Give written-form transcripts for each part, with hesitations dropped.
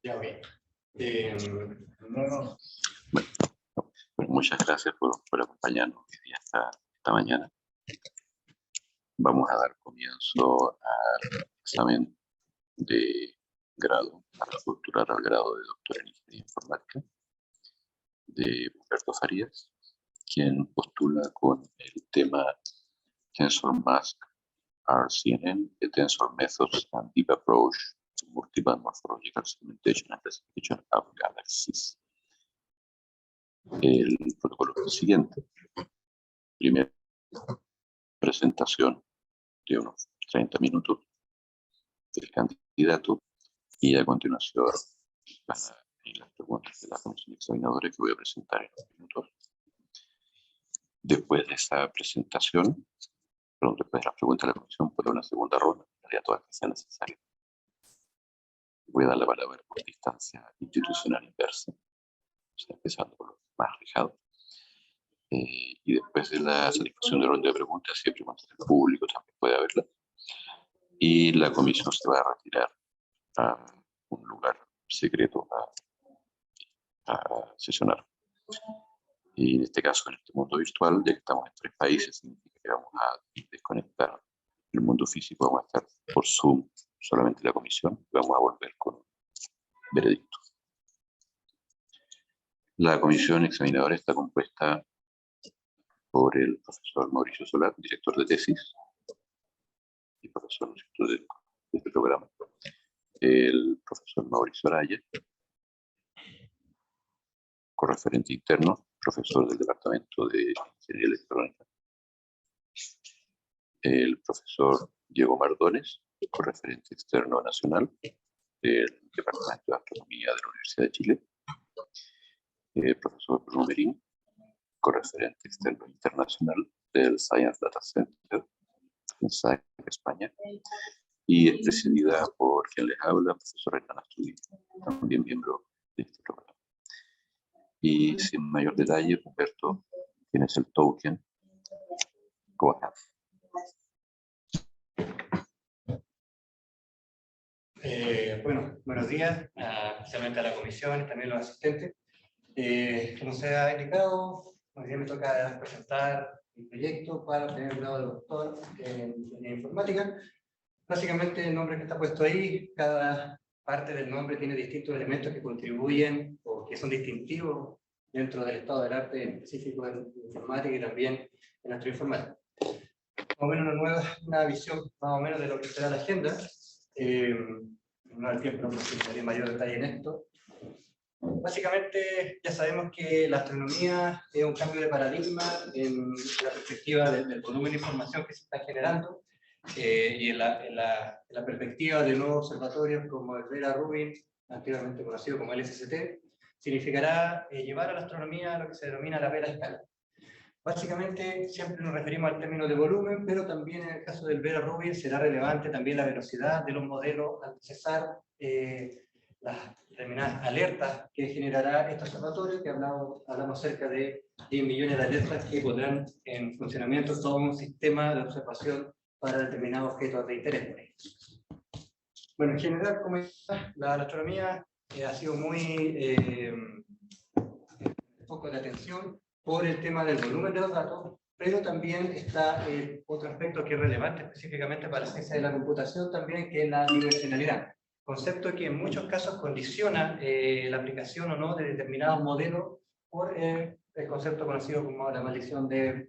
Ya, ok. No. Bueno, pues muchas gracias por acompañarnos hoy día esta mañana. Vamos a dar comienzo al examen de grado, para postular al grado de doctor en Ingeniería Informática de Humberto Farías, quien postula con el tema Tensor Mask RCNN, the Tensor Methods and Deep Approach to Multiband Morphological Segmentation and Classification of Galaxies. El protocolo es el siguiente. Primera presentación de unos 30 minutos del candidato y a continuación las preguntas de la comisión examinadora que voy a presentar en unos minutos. Después de esa presentación, después de la pregunta de la comisión, puede haber una segunda ronda, en todas que sea necesario. Voy a dar la palabra por distancia institucional inversa, o sea, empezando por los más alejados. Y después de la satisfacción de la ronda de preguntas, siempre cuando el público también puede haberla. Y la comisión se va a retirar a un lugar secreto a sesionar. Y en este caso, en este mundo virtual, ya que estamos en 3 países, significa que vamos a desconectar el mundo físico, vamos a estar por Zoom, solamente la comisión, y vamos a volver con un veredicto. La comisión examinadora está compuesta por el profesor Mauricio Solar, director de tesis, y profesor de este programa, el profesor Mauricio Araya, correferente interno, profesor del Departamento de Ingeniería Electrónica, el profesor Diego Mardones, correferente externo nacional del Departamento de Astronomía de la Universidad de Chile, el profesor Bruno Merín, correferente externo internacional del Science Data Center en SAE, España, y es presidida por quien les habla, profesor Hernán Astudillo, también miembro de este programa. Y sin mayor detalle, Humberto, tienes el token. Go ahead. Bueno, buenos días, especialmente a la comisión y también a los asistentes. Como se ha indicado, hoy día me toca presentar el proyecto para obtener el grado de doctor en Ingeniería Informática. Básicamente el nombre que está puesto ahí, cada parte del nombre tiene distintos elementos que contribuyen o que son distintivos dentro del estado del arte específico en informática y también en astroinformática. Más o menos una visión más o menos de lo que será la agenda. No hay tiempo, no profundizaré en mayor detalle en esto. Básicamente ya sabemos que la astronomía es un cambio de paradigma en la perspectiva del volumen de información que se está generando y en la perspectiva de nuevos observatorios como el Vera Rubin, antiguamente conocido como LSST, significará llevar a la astronomía a lo que se denomina la vera escala. Básicamente siempre nos referimos al término de volumen, pero también en el caso del Vera Rubin será relevante también la velocidad de los modelos al procesar las determinadas alertas que generará este observatorio, que hablamos cerca de 10 millones de alertas que pondrán en funcionamiento todo un sistema de observación para determinados objetos de interés. Bueno, en general, como la astronomía ha sido muy foco de atención por el tema del volumen de los datos, pero también está otro aspecto que es relevante específicamente para la ciencia de la computación también, que es la dimensionalidad. Concepto que en muchos casos condiciona la aplicación o no de determinados modelos por el concepto conocido como la maldición de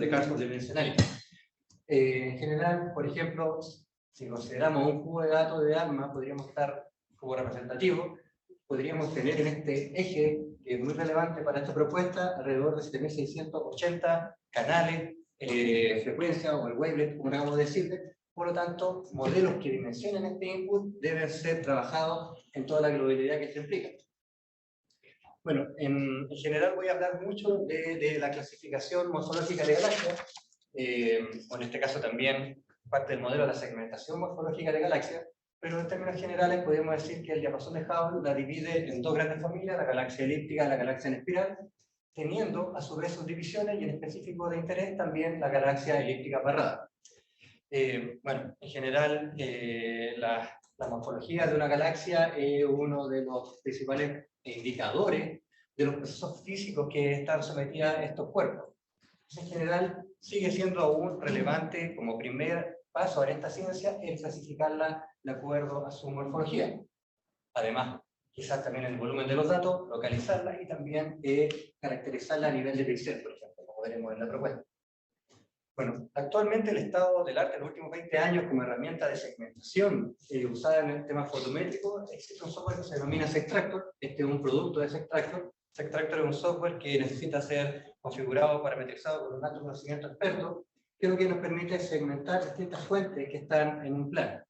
casos dimensionalidad. En general, por ejemplo, si consideramos un cubo de datos de ALMA, podríamos estar, cubo representativo, podríamos tener en este eje, que es muy relevante para esta propuesta, alrededor de 7680 canales, frecuencia o el wavelet, como acabamos de decirle. Por lo tanto, modelos que dimensionen este input deben ser trabajados en toda la globalidad que esto implica. Bueno, en general voy a hablar mucho de la clasificación morfológica de galaxias, o en este caso también parte del modelo de la segmentación morfológica de galaxias, pero en términos generales podemos decir que el diapasón de Hubble la divide en 2 grandes familias, la galaxia elíptica y la galaxia en espiral, teniendo a su vez sus divisiones y en específico de interés también la galaxia elíptica barrada. Bueno, en general La morfología de una galaxia es uno de los principales indicadores de los procesos físicos que están sometidos a estos cuerpos. En general, sigue siendo aún relevante como primer paso en esta ciencia el clasificarla de acuerdo a su morfología. Además, quizás también el volumen de los datos, localizarla y también caracterizarla a nivel de píxel, por ejemplo, como veremos en la propuesta. Bueno, actualmente el estado del arte en los últimos 20 años como herramienta de segmentación usada en el tema fotométrico, existe un software que se denomina Sextractor. Este es un producto de Sextractor. Sextractor es un software que necesita ser configurado, parametrizado con un alto conocimiento experto, que lo que nos permite es segmentar distintas fuentes que están en un plano.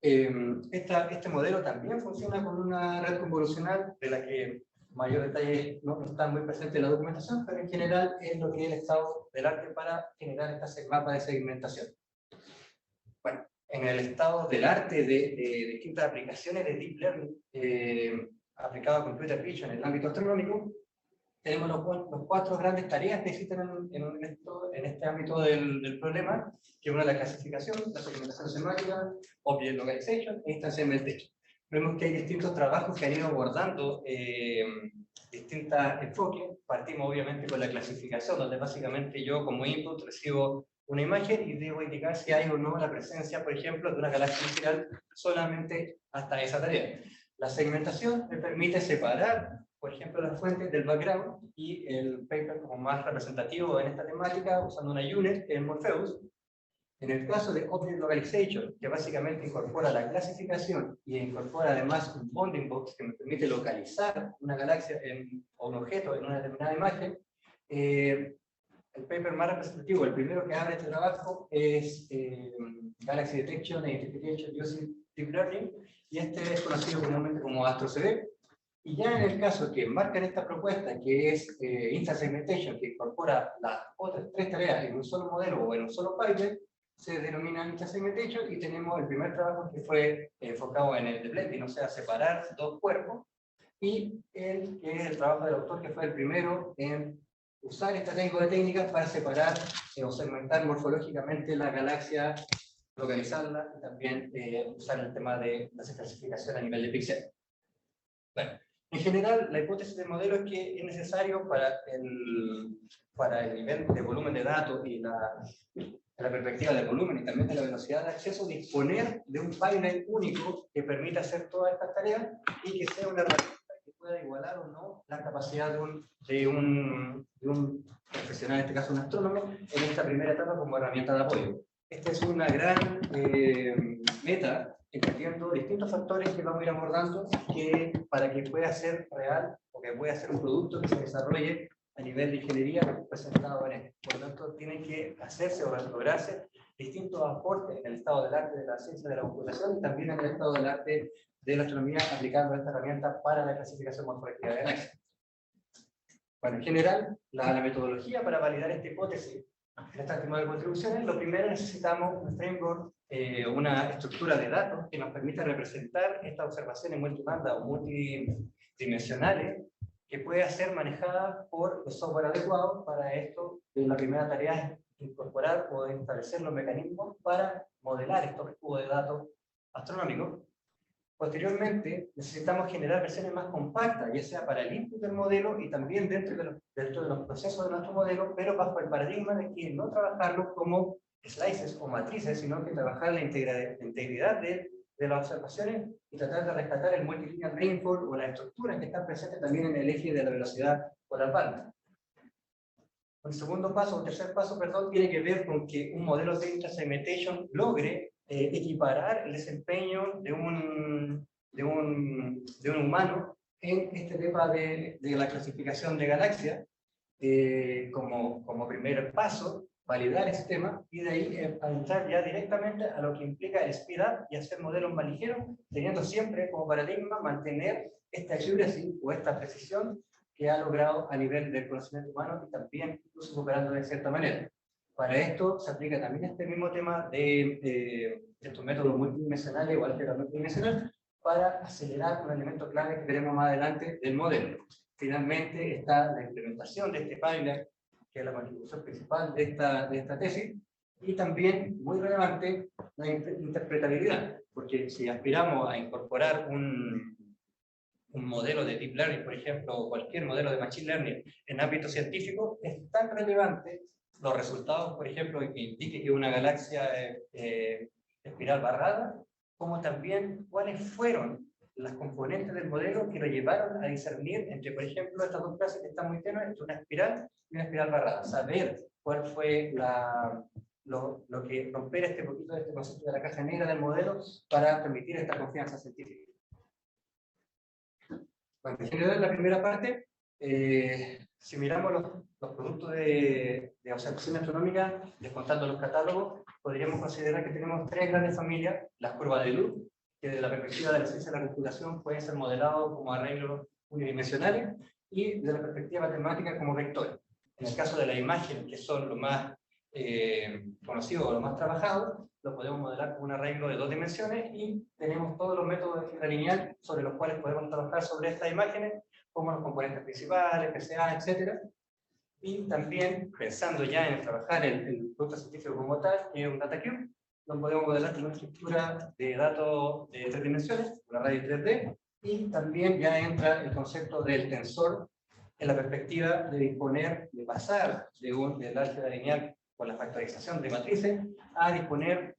Este modelo también funciona con una red convolucional de la que mayor detalle no está muy presente en la documentación, pero en general es lo que es el estado del arte para generar este mapa de segmentación. Bueno, en el estado del arte de distintas aplicaciones de Deep Learning aplicado a Computer Vision en el ámbito astronómico, tenemos los 4 grandes tareas que existen en este ámbito del problema, que es una la clasificación, la segmentación semántica, Object Localization e Instance Segmentation. Vemos que hay distintos trabajos que han ido abordando distintos enfoques. Partimos obviamente con la clasificación, donde básicamente yo como input recibo una imagen y debo indicar si hay o no la presencia, por ejemplo, de una galaxia inicial solamente hasta esa tarea. La segmentación me permite separar, por ejemplo, las fuentes del background, y el paper como más representativo en esta temática, usando una unit, el Morpheus. En el caso de Object Localization, que básicamente incorpora la clasificación y incorpora además un bounding box que me permite localizar una galaxia o un objeto en una determinada imagen, el paper más representativo, el primero que abre este trabajo, es Galaxy Detection and Identification Using Deep Learning, y este es conocido comúnmente como AstroCD. Y ya en el caso que marcan esta propuesta, que es Instance Segmentation, que incorpora las otras 3 tareas en un solo modelo o en un solo pipeline, se denomina Instance Segmentation, y tenemos el primer trabajo que fue enfocado en el de blending, o sea, separar 2 cuerpos, y el que es el trabajo del autor, que fue el primero en usar esta técnica para separar o segmentar morfológicamente la galaxia, localizarla, y también usar el tema de la clasificación a nivel de píxel. Bueno, en general, la hipótesis del modelo es que es necesario para el nivel de volumen de datos y la perspectiva del volumen y también de la velocidad de acceso, disponer de un pipeline único que permita hacer todas estas tareas y que sea una herramienta que pueda igualar o no la capacidad de un profesional, en este caso un astrónomo, en esta primera etapa como herramienta de apoyo. Esta es una gran meta, entendiendo distintos factores que vamos a ir abordando para que pueda ser real o que pueda ser un producto que se desarrolle a nivel de ingeniería presentado en esto. Por lo tanto, tienen que hacerse o lograrse distintos aportes en el estado del arte de la ciencia de la computación y también en el estado del arte de la astronomía, aplicando esta herramienta para la clasificación morfológica de galaxias. Bueno, en general, la metodología para validar esta hipótesis en este tema de contribuciones, lo primero necesitamos un framework, una estructura de datos que nos permita representar estas observaciones multibanda o multidimensionales, que pueda ser manejada por el software adecuado. Para esto, la primera tarea es incorporar o establecer los mecanismos para modelar estos cubos de datos astronómicos. Posteriormente, necesitamos generar versiones más compactas, ya sea para el input del modelo y también dentro de los procesos de nuestro modelo, pero bajo el paradigma de que no trabajarlos como slices o matrices, sino que trabajar la integridad de las observaciones y tratar de rescatar el multilinear rainfall o las estructuras que están presentes también en el eje de la velocidad o la banda. El segundo paso, o tercer paso, perdón, tiene que ver con que un modelo de Instance Segmentation logre equiparar el desempeño de un humano en este tema de la clasificación de galaxias, como primer paso, validar ese tema, y de ahí entrar ya directamente a lo que implica el speed up y hacer modelos más ligeros, teniendo siempre como paradigma mantener esta accuracy o esta precisión que ha logrado a nivel del conocimiento humano y también incluso superando de cierta manera. Para esto se aplica también este mismo tema de estos métodos multidimensionales o álgebra multidimensional para acelerar un elemento clave que veremos más adelante del modelo. Finalmente está la implementación de este pipeline, que es la contribución principal de esta tesis, y también, muy relevante, la interpretabilidad, porque si aspiramos a incorporar un modelo de Deep Learning, por ejemplo, o cualquier modelo de Machine Learning en ámbito científico, es tan relevante los resultados, por ejemplo, que indique que una galaxia espiral barrada, como también cuáles fueron las componentes del modelo que lo llevaron a discernir entre, por ejemplo, estas dos clases que están muy tenues, entre una espiral y una espiral barrada. Saber cuál fue lo que romper este poquito de este concepto de la caja negra del modelo para permitir esta confianza científica. Bueno, en general, la primera parte, si miramos los productos de observación astronómica, descontando los catálogos, podríamos considerar que tenemos tres grandes familias: las curvas de luz, que desde la perspectiva de la ciencia de la computación pueden ser modelados como arreglos unidimensionales, y desde la perspectiva matemática como vectores. En el caso de la imagen, que son lo más conocido o lo más trabajado, lo podemos modelar con un arreglo de 2 dimensiones, y tenemos todos los métodos de fibra lineal sobre los cuales podemos trabajar sobre estas imágenes, como los componentes principales, PCA, etc. Y también, pensando ya en trabajar el producto científico como tal, que es un data cube, lo podemos modelar con una estructura de datos de 3 dimensiones, una radio 3D, y también ya entra el concepto del tensor en la perspectiva de disponer, de pasar del álgebra lineal con la factorización de matrices a disponer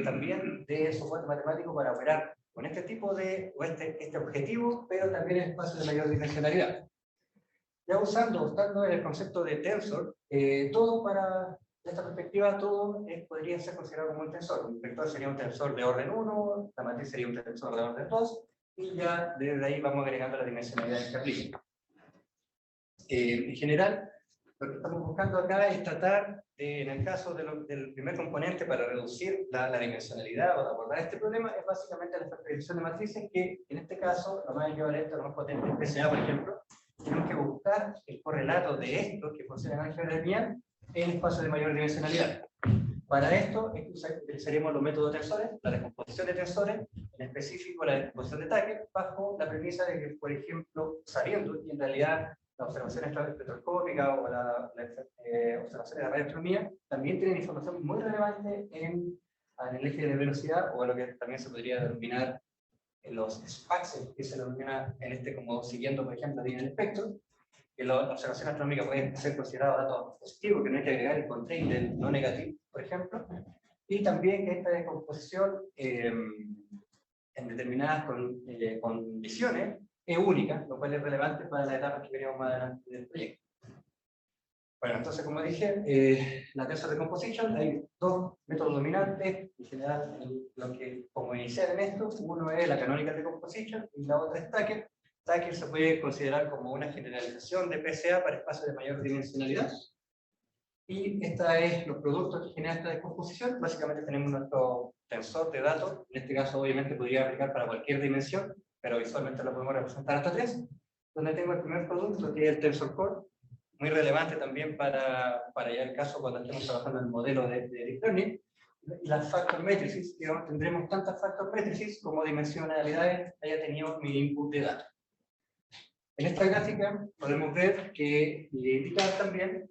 también de soporte matemático para operar con este tipo de, o este objetivo, pero también en espacios de mayor dimensionalidad. Ya usando el concepto de tensor, todo para esta perspectiva, todo podría ser considerado como un tensor. Un vector sería un tensor de orden 1, la matriz sería un tensor de orden 2, y ya desde ahí vamos agregando la dimensionalidad que aplica. En general, lo que estamos buscando acá es tratar, en el caso del primer componente para reducir la dimensionalidad o abordar este problema, es básicamente la factorización de matrices, que en este caso, lo más equivalente a lo más potente es PCA, por ejemplo. Tenemos que buscar el correlato de esto que funciona en álgebra lineal en espacios de mayor dimensionalidad. Para esto utilizaríamos los métodos de tensores, la descomposición de tensores, en específico la descomposición de Tucker, bajo la premisa de que, por ejemplo, sabiendo que en realidad la observación espectroscópica o la observación de la radioastronomía también tienen información muy relevante en el eje de velocidad, o lo que también se podría denominar los spaxes, que se denomina en como siguiendo, por ejemplo, en el espectro, que la observación astronómica puede ser considerado datos positivos, que no hay que agregar el constraint del no negativo, por ejemplo, y también que esta descomposición en determinadas condiciones es única, lo cual es relevante para las etapas que veremos más adelante del proyecto. Bueno, entonces, como dije, la tensor decomposition, hay 2 métodos dominantes, en general, como iniciar en esto. Uno es la canonical decomposition y la otra es Tucker. Tucker se puede considerar como una generalización de PCA para espacios de mayor dimensionalidad. Y esta es los productos que generan esta descomposición. Básicamente tenemos nuestro tensor de datos, en este caso obviamente podría aplicar para cualquier dimensión, pero visualmente lo podemos representar hasta 3, donde tengo el primer producto, que es el tensor core, muy relevante también para ya el caso cuando estemos trabajando en el modelo de Deep Learning, y las factor matrices, que tendremos tantas factor matrices como dimensionalidades haya tenido mi input de datos. En esta gráfica podemos ver que, y indicar también,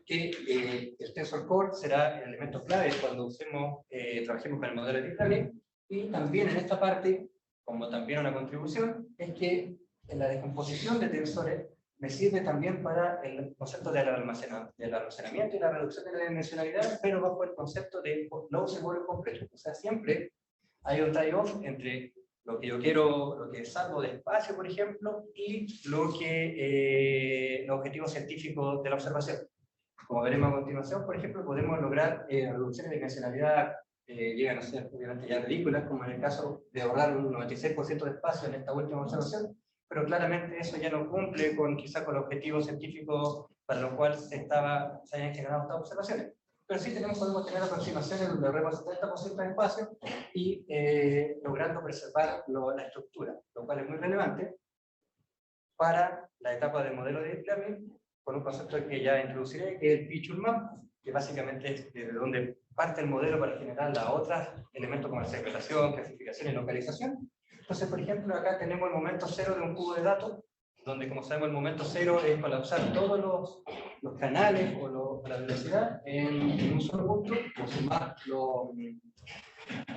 que el tensor core será el elemento clave cuando trabajemos con el modelo de Deep Learning, y también en esta parte, como también una contribución, es que en la descomposición de tensores me sirve también para el concepto del almacenamiento y la reducción de la dimensionalidad, pero bajo el concepto de low seguro completo. O sea, siempre hay un trade-off entre lo que yo quiero, lo que salgo de espacio, por ejemplo, y los objetivos científicos de la observación. Como veremos a continuación, por ejemplo, podemos lograr reducciones de dimensionalidad llegan a ser obviamente ya ridículas, como en el caso de ahorrar un 96% de espacio en esta última observación, pero claramente eso ya no cumple quizá con el objetivo científico para lo cual se hayan generado estas observaciones. Pero sí podemos tener aproximaciones donde ahorremos 70% de espacio y logrando preservar la estructura, lo cual es muy relevante para la etapa del modelo de Deep Learning, con un concepto que ya introduciré, que es el Feature Map, que básicamente es desde donde parte el modelo para generar los otros elementos como la segmentación, clasificación y localización. Entonces, por ejemplo, acá tenemos el momento cero de un cubo de datos, donde, como sabemos, el momento cero es colapsar todos los canales o la velocidad en un solo punto, o sumar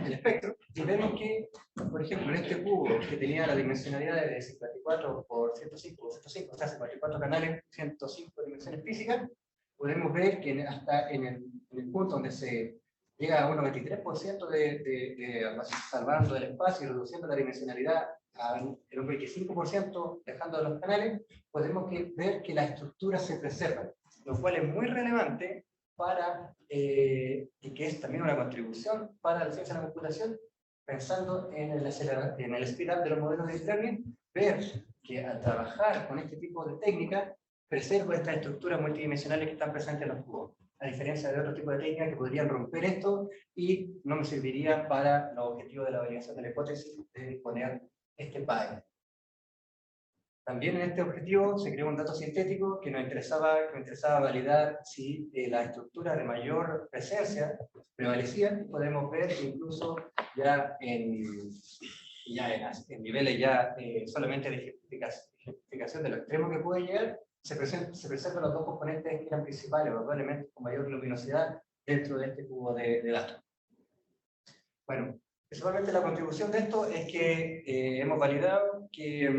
el espectro, y vemos que, por ejemplo, en este cubo que tenía la dimensionalidad de 54 por 105, o sea, 54 canales, 105 dimensiones físicas, podemos ver que hasta en el punto donde se llega a un 93% salvando el espacio y reduciendo la dimensionalidad en un 25%, dejando los canales, podemos ver que la estructura se preserva, lo cual es muy relevante para, y que es también una contribución para la ciencia de la computación, pensando en el espiral de los modelos de deep learning, ver que al trabajar con este tipo de técnicas, preservo estas estructuras multidimensionales que están presentes en los cubos, a diferencia de otro tipo de técnicas que podrían romper esto y no me servirían para los objetivos de la validación de la hipótesis de poner este PAE. También en este objetivo se creó un dato sintético que nos interesaba validar si la estructura de mayor presencia prevalecía. Podemos ver que incluso ya en niveles ya solamente de ejemplificación de lo extremo que puede llegar, se preservan los dos componentes que eran principales, los dos elementos con mayor luminosidad dentro de este cubo de datos. Bueno, principalmente la contribución de esto es que hemos validado que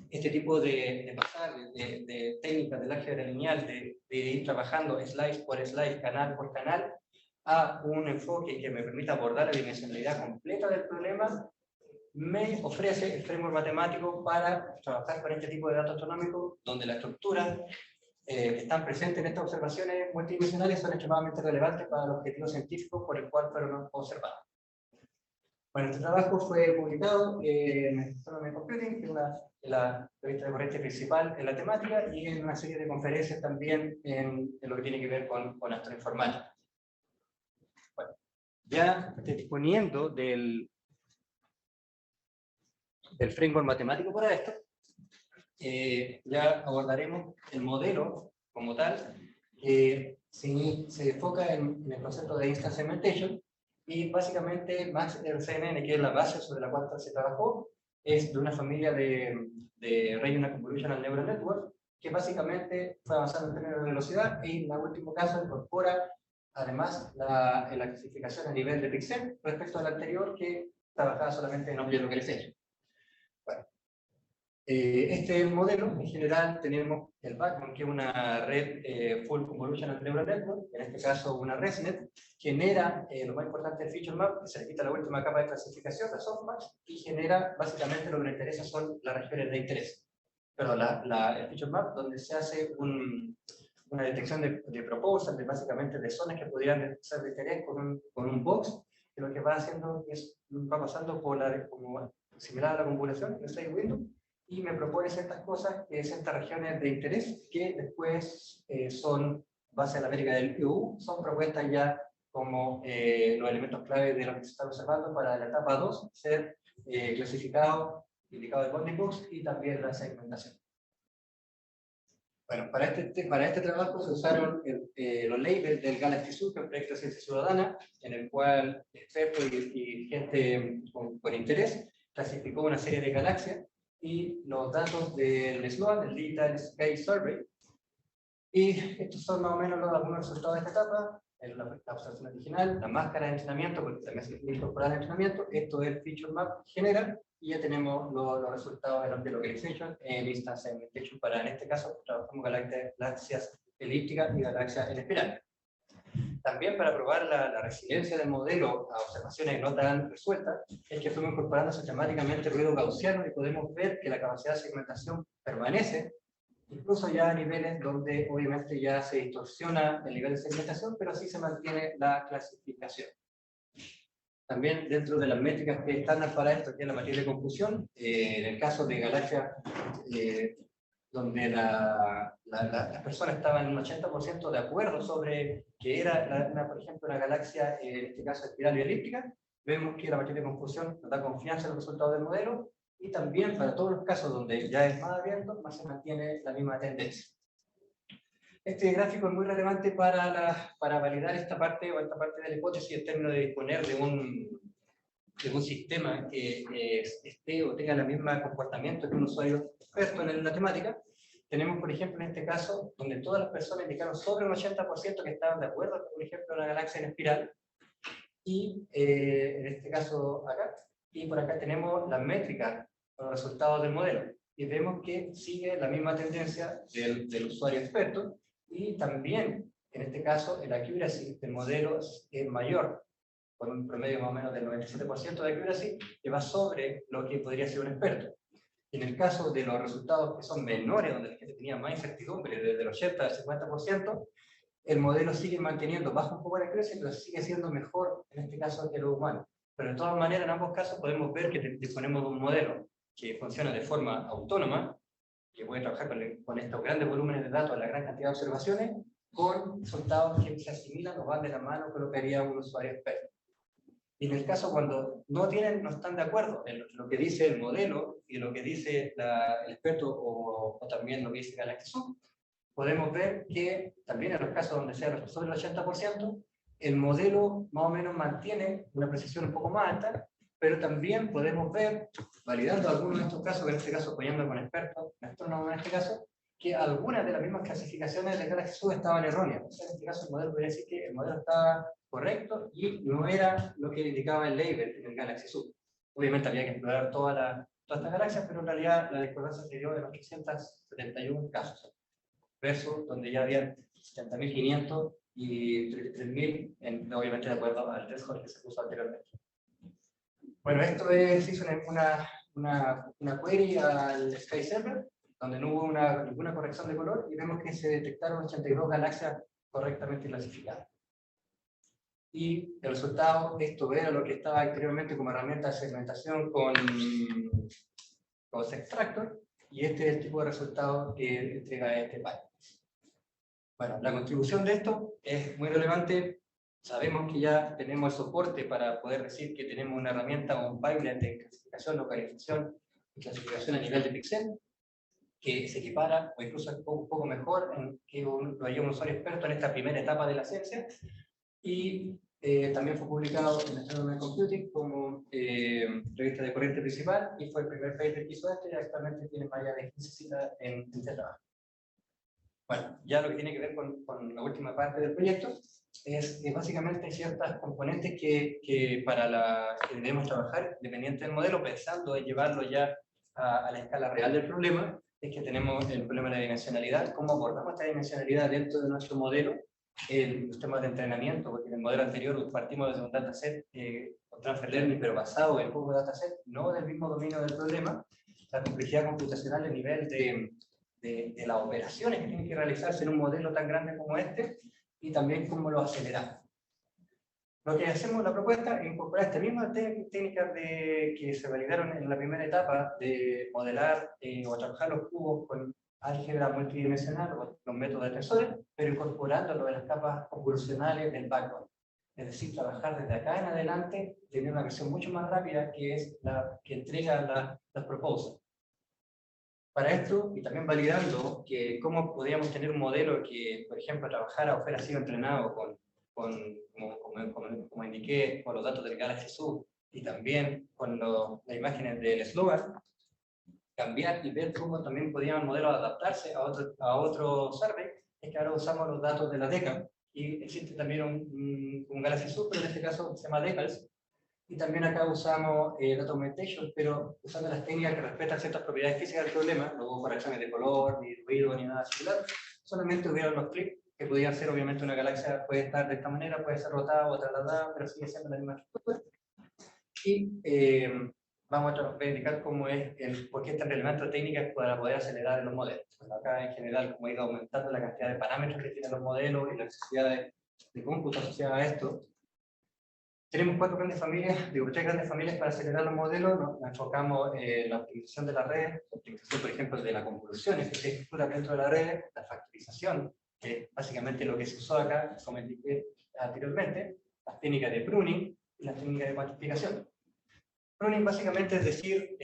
este tipo de técnicas del álgebra lineal, de ir trabajando slide por slide, canal por canal, a un enfoque que me permita abordar la dimensionalidad completa del problema, me ofrece el framework matemático para trabajar con este tipo de datos astronómicos, donde las estructuras que están presentes en estas observaciones multidimensionales son extremadamente relevantes para el objetivo científico por el cual fueron observados. Bueno, este trabajo fue publicado en Astronomy Computing, que es la revista de corriente principal en la temática, y en una serie de conferencias también en lo que tiene que ver con astroinformática. Bueno, ya disponiendo del framework matemático para esto, ya abordaremos el modelo como tal, que se enfoca en el concepto de Instance Segmentation, y básicamente MaxRCNN, que es la base sobre la cual se trabajó, es de una familia de Regional Convolutional Neural Network, que básicamente fue avanzando en términos de velocidad, y en el último caso incorpora además la clasificación a nivel de píxel respecto al anterior, que trabajaba solamente en Object Localization. Bueno, este modelo, en general, tenemos el backbone, que es una red Full Convolutional Neural Network, en este caso una ResNet, genera lo más importante el feature map, que se le quita la última capa de clasificación, la softmax, y genera básicamente lo que nos interesa son las regiones de interés. Perdón, el feature map, donde se hace una detección de proposal, básicamente de zonas que podrían ser de interés con un box, que lo que va haciendo es, va pasando por como similar a la convolución, el side window, y me propone ciertas cosas, ciertas regiones de interés, que después son, base a la métrica del EU, son propuestas ya como los elementos clave de lo que se está observando para la etapa 2, ser clasificado, indicado el bounding box y también la segmentación. Bueno, para este trabajo se usaron los labels del Galaxy Zoo, que es un proyecto de ciencia ciudadana, en el cual expertos y gente con interés clasificó una serie de galaxias, y los datos del SLOAN, el Digital Space Survey. Y estos son más o menos algunos resultados de esta etapa: la observación original, la máscara de entrenamiento, porque también se puede incorporar el entrenamiento. Esto es el feature map general, y ya tenemos los resultados de Object Localization en Instance Segmentation. Para, en este caso, trabajamos galaxias elípticas y galaxias en espiral. También, para probar la resiliencia del modelo a observaciones no tan resueltas, es que fuimos incorporando sistemáticamente ruido gaussiano, y podemos ver que la capacidad de segmentación permanece, incluso ya a niveles donde obviamente ya se distorsiona el nivel de segmentación, pero sí se mantiene la clasificación. También dentro de las métricas que estándar para esto, que es la matriz de confusión, en el caso de galaxias donde las personas estaban en un 80% de acuerdo sobre que era, por ejemplo, una galaxia, en este caso espiral y elíptica, vemos que la matriz de confusión nos da confianza en los resultados del modelo, y también para todos los casos donde ya es más abierto, más se mantiene la misma tendencia. Este gráfico es muy relevante para validar esta parte de la hipótesis en términos de disponer de un sistema que esté o tenga el mismo comportamiento que un usuario experto en la temática. Tenemos, por ejemplo, en este caso, donde todas las personas indicaron sobre un 80% que estaban de acuerdo, por ejemplo, en la galaxia en espiral, y en este caso acá, y por acá tenemos las métricas, los resultados del modelo, y vemos que sigue la misma tendencia del usuario experto, y también, en este caso, el accuracy del modelo es mayor, con un promedio más o menos del 97% de accuracy, que va sobre lo que podría ser un experto. En el caso de los resultados que son menores, donde la gente tenía más incertidumbre, desde el 80 al 50%, el modelo sigue manteniendo, baja un poco la accuracy, pero sigue siendo mejor, en este caso, que lo humano. Pero de todas maneras, en ambos casos podemos ver que disponemos de un modelo que funciona de forma autónoma, que puede trabajar con estos grandes volúmenes de datos, la gran cantidad de observaciones, con resultados que se asimilan o van de la mano con lo que haría un usuario experto. Y en el caso cuando no están de acuerdo en lo que dice el modelo y lo que dice el experto o también lo que dice GalaxyZoo, podemos ver que también en los casos donde sea sobre el 80%, el modelo más o menos mantiene una precisión un poco más alta, pero también podemos ver, validando algunos de estos casos, en este caso apoyando con expertos, astrónomos en este caso, que algunas de las mismas clasificaciones de GalaxyZoo estaban erróneas. O sea, en este caso el modelo podría decir que el modelo estaba correcto y no era lo que indicaba el label en el GalaxyZoo. Obviamente había que explorar todas estas galaxias, pero en realidad la discordancia se dio en 871 casos, versus donde ya habían 70.500 y 33.000, obviamente de acuerdo al threshold que se puso anteriormente. Bueno, esto se hizo una query al Sky Server, donde no hubo ninguna corrección de color, y vemos que se detectaron 82 galaxias correctamente clasificadas. Y el resultado, esto era lo que estaba anteriormente como herramienta de segmentación con Sextractor, y este es el tipo de resultado que entrega este pipeline. Bueno, la contribución de esto es muy relevante. Sabemos que ya tenemos el soporte para poder decir que tenemos una herramienta o un pipeline de clasificación, localización y clasificación a nivel de píxel, que se equipara o incluso un poco mejor en que lo haría un usuario experto en esta primera etapa de la ciencia. Y también fue publicado en Astronomy Computing como revista de corriente principal, y fue el primer paper que hizo esto, y actualmente tiene más de 15 citas en trabajo. Bueno, ya lo que tiene que ver con la última parte del proyecto es que básicamente hay ciertas componentes que que debemos trabajar dependiente del modelo, pensando en llevarlo ya a la escala real del problema. Es que tenemos el problema de la dimensionalidad, cómo abordamos esta dimensionalidad dentro de nuestro modelo, los temas de entrenamiento, porque en el modelo anterior partimos desde un dataset con transfer learning, pero basado en poco dataset, no del mismo dominio del problema, la complejidad computacional a nivel de las operaciones que tienen que realizarse en un modelo tan grande como este, y también cómo lo aceleramos. Lo que hacemos en la propuesta es incorporar estas mismas técnicas que se validaron en la primera etapa de modelar o trabajar los cubos con álgebra multidimensional o los métodos de tensores, pero incorporándolo en las capas computacionales del backbone. Es decir, trabajar desde acá en adelante, tener una versión mucho más rápida que es la que entrega las proposals. Para esto, y también validando que cómo podríamos tener un modelo que, por ejemplo, trabajara o fuera sido entrenado como indiqué, con los datos del GalaxyZoo y también con las imágenes del Sloan, cambiar y ver cómo también podían modelos adaptarse a otro survey, es que ahora usamos los datos de la DECA, y existe también un GalaxyZoo, pero en este caso se llama DECALS, y también acá usamos Data Augmentation, pero usando las técnicas que respetan ciertas propiedades físicas del problema. No hubo correcciones de color, ni ruido, ni nada similar. Solamente hubieron los clips, que podían ser, obviamente, una galaxia puede estar de esta manera, puede ser rotada o trasladada, pero sigue siendo la misma estructura. Y vamos a indicar cómo por qué es tan relevante la técnica para poder acelerar los modelos. Bueno, acá, en general, como he ido aumentando la cantidad de parámetros que tienen los modelos y la necesidad de cómputo asociada a esto, tenemos tres grandes familias para acelerar los modelos. Nos enfocamos en la optimización de la red, la optimización, por ejemplo, de la convolución, que se ejecuta dentro de la red, la factorización, que es básicamente lo que se usó acá, como indiqué anteriormente, las técnicas de pruning y las técnicas de cuantificación. Pruning básicamente es decir,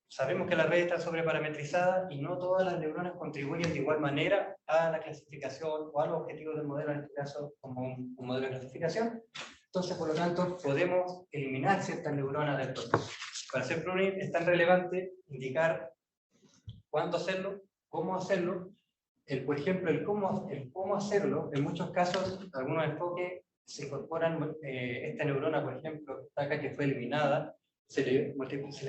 sabemos que la red está sobreparametrizada y no todas las neuronas contribuyen de igual manera a la clasificación o a los objetivos del modelo, en este caso como un modelo de clasificación. Entonces, por lo tanto, podemos eliminar ciertas neuronas del proceso. Para hacer pruning es tan relevante indicar cuándo hacerlo, cómo hacerlo. Por ejemplo, el cómo hacerlo, en muchos casos, algunos enfoques se incorporan esta neurona, por ejemplo, que está acá, que fue eliminada, se le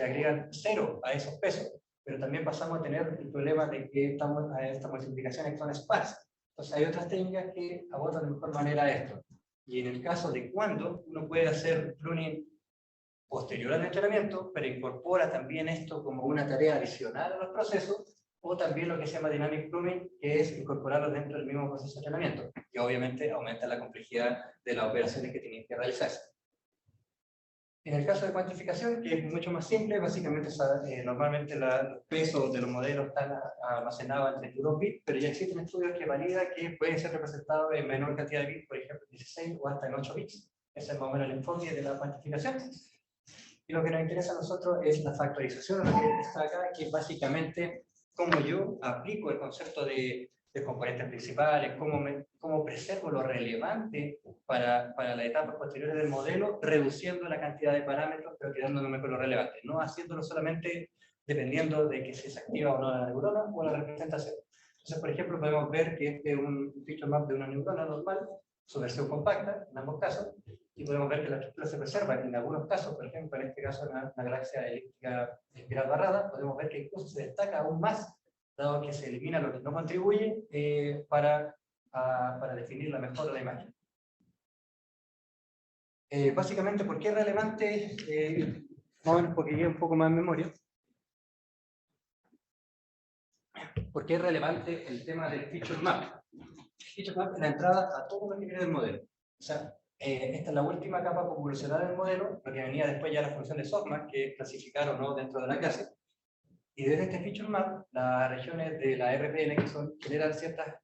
agregan 0 a esos pesos, pero también pasamos a tener el problema de que estamos a esta multiplicación son esparsas. Entonces hay otras técnicas que abordan de mejor manera esto. Y en el caso de cuando uno puede hacer pruning posterior al entrenamiento, pero incorpora también esto como una tarea adicional a los procesos, o también lo que se llama dynamic pruning, que es incorporarlo dentro del mismo proceso de entrenamiento, que obviamente aumenta la complejidad de las operaciones que tienen que realizarse. En el caso de cuantificación, que es mucho más simple, básicamente normalmente los pesos de los modelos están almacenados en 32 bits, pero ya existen estudios que validan que pueden ser representados en menor cantidad de bits, por ejemplo 16 o hasta en 8 bits. Ese es más o menos el enfoque de la cuantificación. Y lo que nos interesa a nosotros es la factorización, lo que está acá, que es básicamente cómo yo aplico el concepto de componentes principales, cómo preservo lo relevante para las etapas posteriores del modelo, reduciendo la cantidad de parámetros, pero quedándome con lo relevante, no haciéndolo solamente dependiendo de que si se activa o no la neurona o la representación. Entonces, por ejemplo, podemos ver que este es un feature map de una neurona normal, su versión compacta, en ambos casos, y podemos ver que la estructura se preserva. En algunos casos, por ejemplo, en este caso, una galaxia elíptica espiral barrada, podemos ver que incluso se destaca aún más, dado que se elimina lo que no contribuye para definir la mejora de la imagen. Básicamente, ¿por qué es relevante? Más o menos porque lleva un poco más en memoria. ¿Por qué es relevante el tema del feature map? El feature map es la entrada a todo lo que viene del modelo. O sea, esta es la última capa convolucional del modelo, lo que venía después ya la función de softmax, que es clasificar o no dentro de la clase. Y desde este feature map, las regiones de la RPN que generan ciertas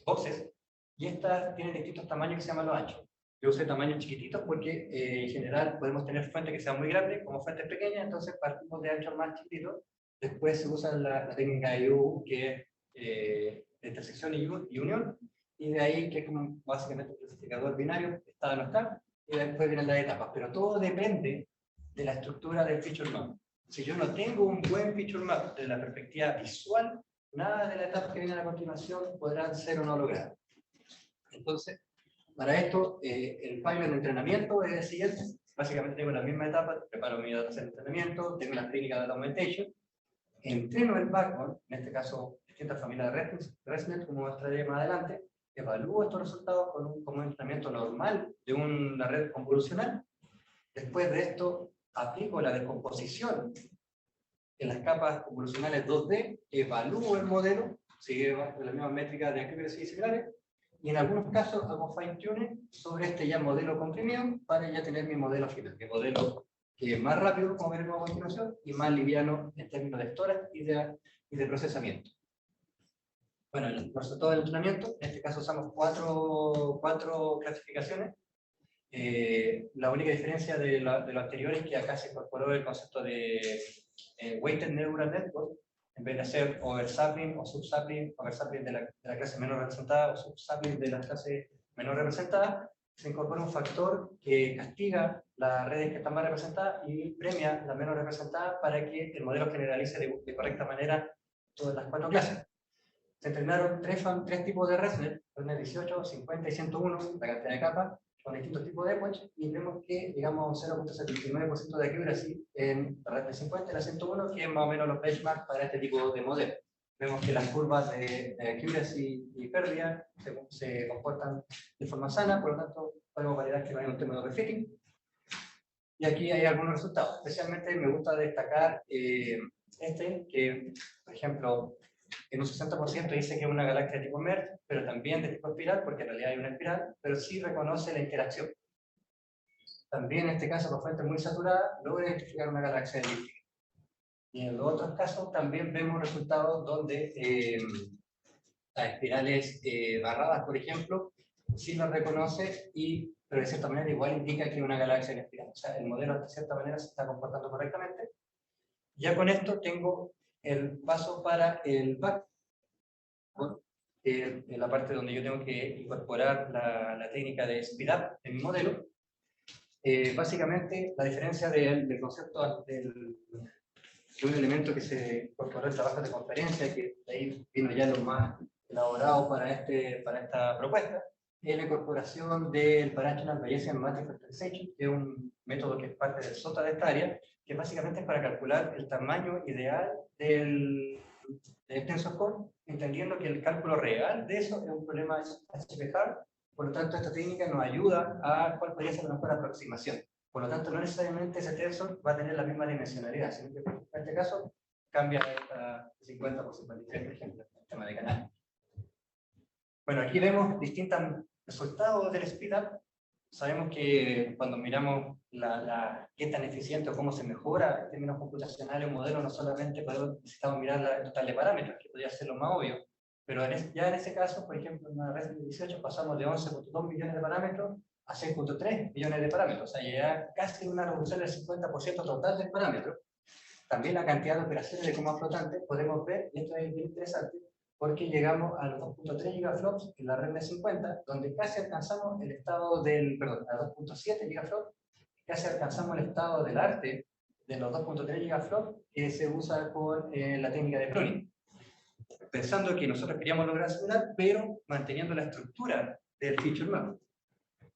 boxes, y estas tienen distintos tamaños que se llaman los anchos. Yo usé tamaños chiquititos porque en general podemos tener fuentes que sean muy grandes como fuentes pequeñas, entonces partimos de anchos más chiquititos. Después se usa la técnica de U, que es intersección y unión, y de ahí que es como básicamente un clasificador binario, está o no está, y después vienen las etapas. Pero todo depende de la estructura del feature map. Si yo no tengo un buen feature map desde la perspectiva visual, nada de las etapas que vienen a continuación podrán ser o no logradas. Entonces, para esto, el pipeline de entrenamiento es el siguiente. Básicamente tengo la misma etapa, preparo mi dataset de entrenamiento, tengo las técnicas de data augmentation, entreno el backbone, en este caso distintas familias de ResNet, como mostraré más adelante, evalúo estos resultados como un entrenamiento normal de una red convolucional. Después de esto, aplico la descomposición en las capas convolucionales 2D, evalúo el modelo, sigue las mismas métricas de accuracy y similares, y en algunos casos hago fine-tuning sobre este ya modelo comprimido para ya tener mi modelo final, mi modelo que es más rápido, como veremos a continuación, y más liviano en términos de storage y de procesamiento. Bueno, el resultado del entrenamiento, en este caso usamos cuatro clasificaciones. La única diferencia de lo anterior es que acá se incorporó el concepto de Weighted Neural Network, en vez de hacer oversampling o subsampling, oversampling de la clase menos representada o subsampling de la clase menor representada, se incorpora un factor que castiga las redes que están más representadas y premia las menos representadas para que el modelo generalice de correcta manera todas las cuatro clases. Se entrenaron tres tipos de ResNet, ResNet 18, 50 y 101, la cantidad de capas, con distintos tipos de epoch, y vemos que llegamos a un 0.79% de accuracy en la red de 50 y la 101, que es más o menos los benchmarks para este tipo de modelo. Vemos que las curvas de accuracy y pérdida se comportan de forma sana, por lo tanto podemos validar que no hay un tema de overfitting. Y aquí hay algunos resultados. Especialmente me gusta destacar que, por ejemplo, en un 60% dice que es una galaxia de tipo merge, pero también de tipo espiral, porque en realidad hay una espiral, pero sí reconoce la interacción. También en este caso, con fuentes muy saturadas, logra identificar una galaxia elíptica. Y en los otros casos también vemos resultados donde las espirales barradas, por ejemplo, sí lo reconoce, pero de cierta manera igual indica que es una galaxia en espiral. O sea, el modelo de cierta manera se está comportando correctamente. Ya con esto tengo el paso para el backbone, en la parte donde yo tengo que incorporar la técnica de speedup en mi modelo. Básicamente, la diferencia del concepto de un elemento que se incorporó en trabajos de conferencia, que de ahí vino ya lo más elaborado para esta propuesta, es la incorporación del Parational Bayesian Matrix Factorization, que es un método que es parte del SOTA de esta área, que básicamente es para calcular el tamaño ideal del TensorFlow, entendiendo que el cálculo real de eso es un problema HPHard. Por lo tanto, esta técnica nos ayuda a cuál podría ser la mejor aproximación. Por lo tanto, no necesariamente ese tensor va a tener la misma dimensionalidad, sino que en este caso cambia esta 50 por 53, por ejemplo, el tema de canal. Bueno, aquí vemos distintos resultados del speedup. Sabemos que cuando miramos qué tan eficiente o cómo se mejora en términos computacionales un modelo, no solamente necesitamos mirar el total de parámetros, que podría ser lo más obvio, pero ya en ese caso, por ejemplo, en una red de 18 pasamos de 11.2 millones de parámetros a 6.3 millones de parámetros, o sea, ya casi una reducción del 50% total del parámetro. También la cantidad de operaciones de coma flotante podemos ver, y esto es bien interesante, porque llegamos a los 2.3 gigaflops en la red de 50, donde casi alcanzamos el estado del, perdón, a 2.7 gigaflops, casi alcanzamos el estado del arte de los 2.3 gigaflops que se usa con la técnica de cloning. Pensando que nosotros queríamos lograr similar, pero manteniendo la estructura del feature map.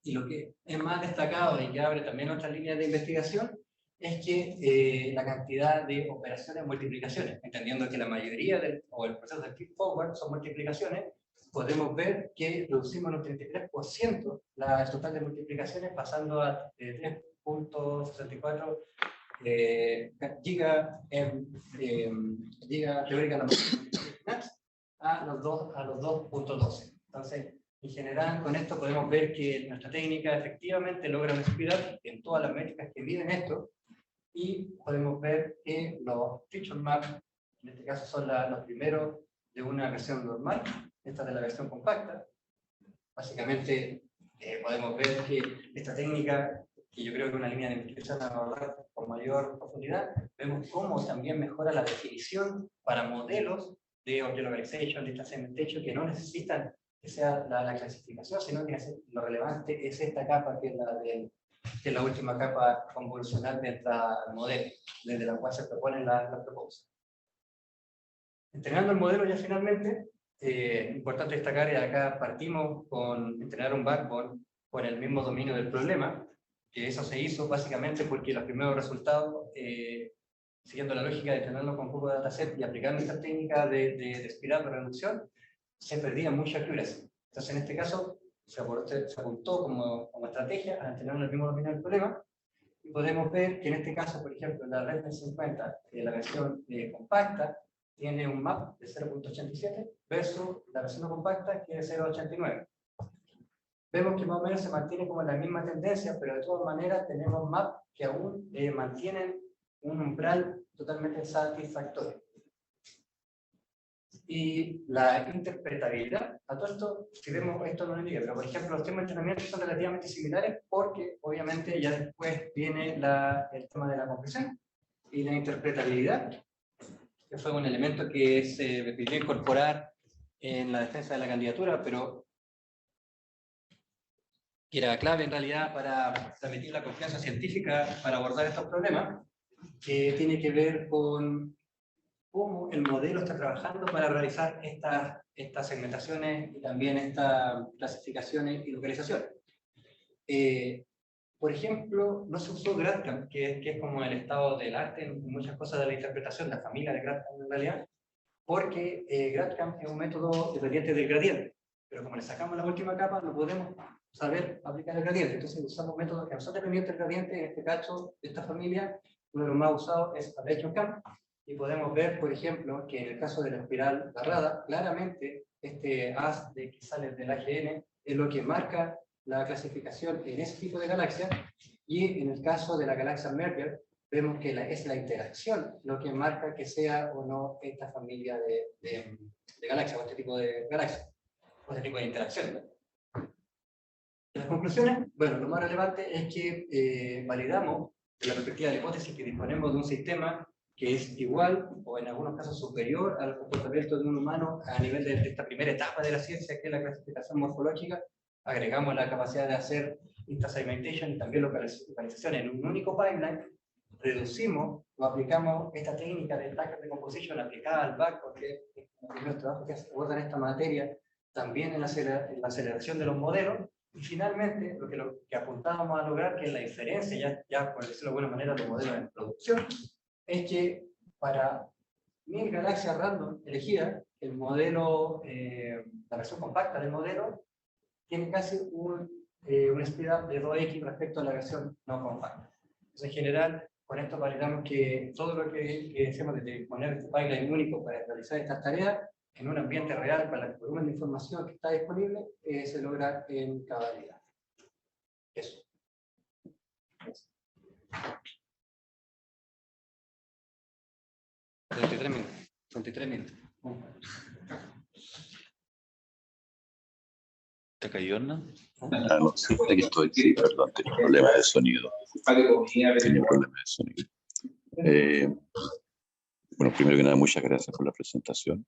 Y lo que es más destacado y que abre también otras líneas de investigación es que la cantidad de operaciones multiplicaciones, entendiendo que la mayoría o el proceso de feed forward son multiplicaciones, podemos ver que reducimos en un 33% la total de multiplicaciones, pasando a 3.64 giga teórica a los 2.12. Entonces, en general, con esto podemos ver que nuestra técnica efectivamente logra un speedup en todas las métricas que miden esto, y podemos ver que los feature maps, en este caso son los primeros de una versión normal, esta de la versión compacta. Básicamente podemos ver que esta técnica, que yo creo que es una línea de investigación a abordar con mayor profundidad, vemos cómo también mejora la definición para modelos de Object Localization, de segmentation, que no necesitan que sea la clasificación, sino que lo relevante es esta capa que es la última capa convolucional del modelo, desde la cual se proponen las propuestas. Entrenando el modelo ya finalmente, importante destacar que acá partimos con entrenar un backbone con el mismo dominio del problema, que eso se hizo básicamente porque los primeros resultados, siguiendo la lógica de entrenarlo con poco dataset y aplicando esta técnica de espiral de reducción, se perdía mucha accuracy. Entonces en este caso se apuntó como estrategia a entrenar el mismo dominio del problema, y podemos ver que en este caso, por ejemplo, en la red de 50, la versión compacta, tiene un map de 0.87 versus la versión compacta que es 0.89. Vemos que más o menos se mantiene como la misma tendencia, pero de todas maneras tenemos maps que aún mantienen un umbral totalmente satisfactorio. Y la interpretabilidad, a todo esto, si vemos esto no lo indica, pero por ejemplo los temas de entrenamiento son relativamente similares porque obviamente ya después viene el tema de la concreción y la interpretabilidad, que fue un elemento que se me pidió incorporar en la defensa de la candidatura, pero que era clave en realidad para transmitir la confianza científica para abordar estos problemas, que tiene que ver con cómo el modelo está trabajando para realizar estas segmentaciones y también estas clasificaciones y localizaciones. Por ejemplo, no se usó GradCamp, que es como el estado del arte en muchas cosas de la interpretación, la familia de GradCamp en realidad, porque GradCamp es un método dependiente del gradiente, pero como le sacamos la última capa no podemos saber aplicar el gradiente, entonces usamos métodos que no son dependientes del gradiente. En este caso, de esta familia, uno de los más usados es AlexionCamp, y podemos ver, por ejemplo, que en el caso de la espiral barrada, claramente este haz que sale del AGN es lo que marca la clasificación en ese tipo de galaxias, y en el caso de la galaxia Merger, vemos que es la interacción lo que marca que sea o no esta familia de galaxias, o este tipo de galaxias, o este tipo de interacción. Las conclusiones, bueno, lo más relevante es que validamos, de la perspectiva de la hipótesis, que disponemos de un sistema que es igual, o en algunos casos superior, al comportamiento de un humano a nivel de esta primera etapa de la ciencia, que es la clasificación morfológica. Agregamos la capacidad de hacer insta-segmentation y también localización en un único pipeline. Reducimos o aplicamos esta técnica de tracker de composition aplicada al back, porque los primeros trabajos que abordan esta materia también en la aceleración de los modelos, y finalmente lo que apuntábamos a lograr, que es la diferencia, ya por decirlo de alguna manera, de modelos en producción, es que para 1000 galaxias random elegidas, el modelo, la versión compacta del modelo, tiene casi un speed-up de 2x respecto a la versión no compacta. Entonces, en general, con esto validamos que todo lo que hacemos de poner este pipeline único para realizar estas tareas en un ambiente real para el volumen de información que está disponible, se logra en cabalidad. Eso. 33 minutos. 33 minutos. ¿Te cayó, Hernán? No, sí, aquí estoy, sí, perdón, tenía problemas de sonido. Bueno, primero que nada, muchas gracias por la presentación.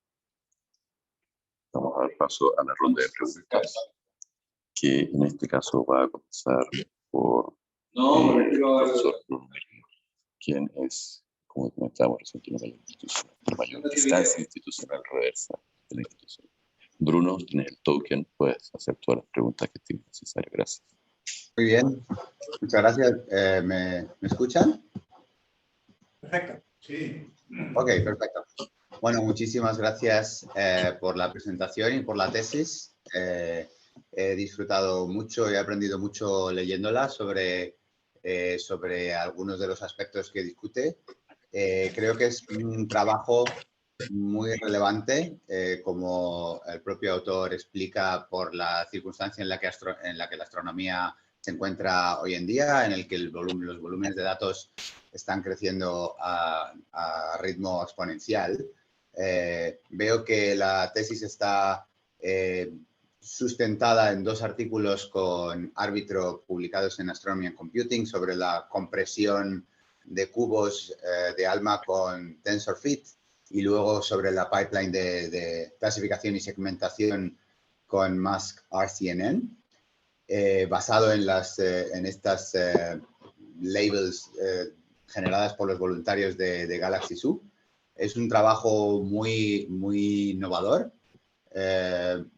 Vamos a dar paso a la ronda de preguntas, que en este caso va a comenzar por el profesor Bruno Merino, quien es, como comentábamos recientemente, la mayor distancia institucional reversa de la institución. Bruno, tienes el token, puedes hacer todas las preguntas que estimes necesarias. Gracias. Muy bien, muchas gracias. ¿Me escuchan? Perfecto. Sí. Ok, perfecto. Bueno, muchísimas gracias por la presentación y por la tesis. He disfrutado mucho y he aprendido mucho leyéndola sobre algunos de los aspectos que discute. Creo que es un trabajo muy relevante, como el propio autor explica, por la circunstancia en la que la astronomía se encuentra hoy en día, en el que los volúmenes de datos están creciendo a ritmo exponencial. Veo que la tesis está sustentada en 2 artículos con árbitro publicados en Astronomy and Computing sobre la compresión de cubos de ALMA con TensorFit, y luego sobre la pipeline de clasificación y segmentación con Mask RCNN, basado en estas labels generadas por los voluntarios de Galaxy Zoo. Es un trabajo muy innovador,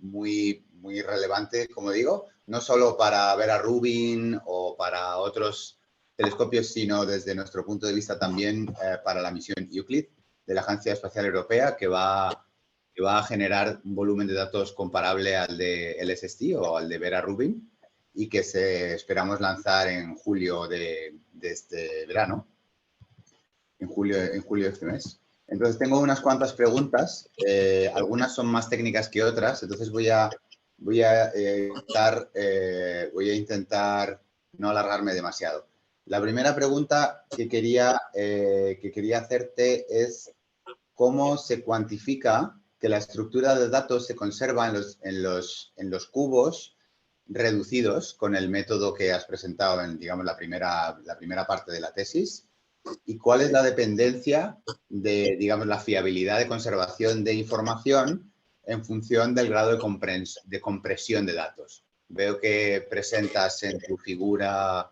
muy relevante, como digo, no solo para Vera Rubin o para otros telescopios, sino desde nuestro punto de vista también para la misión Euclid de la Agencia Espacial Europea, que va a generar un volumen de datos comparable al de LSST o al de Vera Rubin, y que esperamos lanzar en julio de este verano, en julio de este mes. Entonces, tengo unas cuantas preguntas, algunas son más técnicas que otras, entonces voy a intentar no alargarme demasiado. La primera pregunta que quería hacerte es cómo se cuantifica que la estructura de datos se conserva en los cubos reducidos con el método que has presentado en, digamos, la primera parte de la tesis, y cuál es la dependencia de, digamos, la fiabilidad de conservación de información en función del grado de compresión de datos. Veo que presentas en tu figura,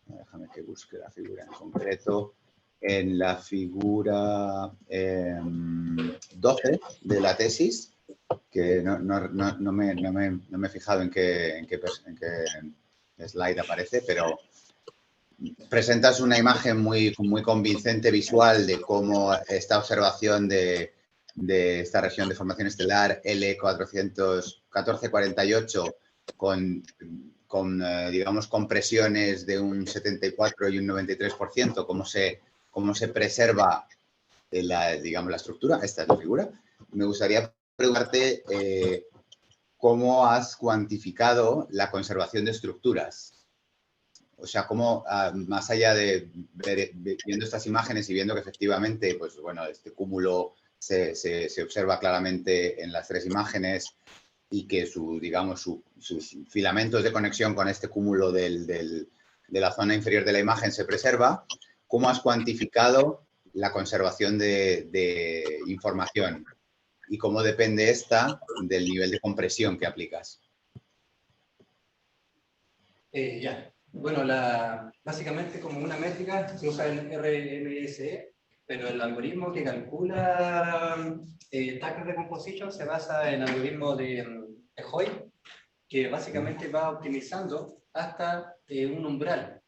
déjame que busque la figura en concreto, en la figura 12 de la tesis, que no me he fijado en qué slide aparece, pero presentas una imagen muy convincente visual de cómo esta observación de esta región de formación estelar L1448 con digamos, compresiones de un 74 y un 93%, cómo se preserva digamos, la estructura. Esta es la figura. Me gustaría preguntarte cómo has cuantificado la conservación de estructuras. O sea, cómo, más allá de viendo estas imágenes y viendo que efectivamente, pues bueno, este cúmulo se observa claramente en las 3 imágenes, y que sus filamentos de conexión con este cúmulo de la zona inferior de la imagen se preserva, ¿cómo has cuantificado la conservación de información? ¿Y cómo depende esta del nivel de compresión que aplicas? Bueno, básicamente como una métrica se usa el RMSE, pero el algoritmo que calcula tag recomposition se basa en el algoritmo de HOI, que básicamente va optimizando hasta un umbral.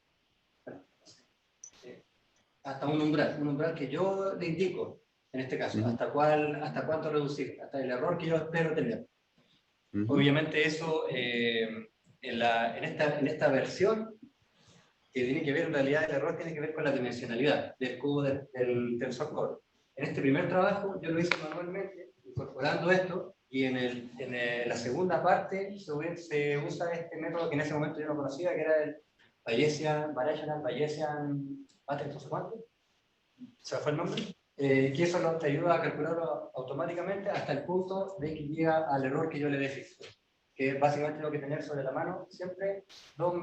Hasta un umbral que yo le indico, en este caso, hasta cuánto reducir, hasta el error que yo espero tener. Obviamente eso, en esta versión, que tiene que ver, en realidad el error tiene que ver con la dimensionalidad del cubo del tensor core. En este primer trabajo yo lo hice manualmente, incorporando esto, y en la segunda parte se usa este método que en ese momento yo no conocía, que era el Bayesian Matrix, no sé cuánto, se me fue el nombre, que eso te ayuda a calcularlo automáticamente hasta el punto de que llega al error que yo le defijo, que básicamente tengo que tener sobre la mano siempre dos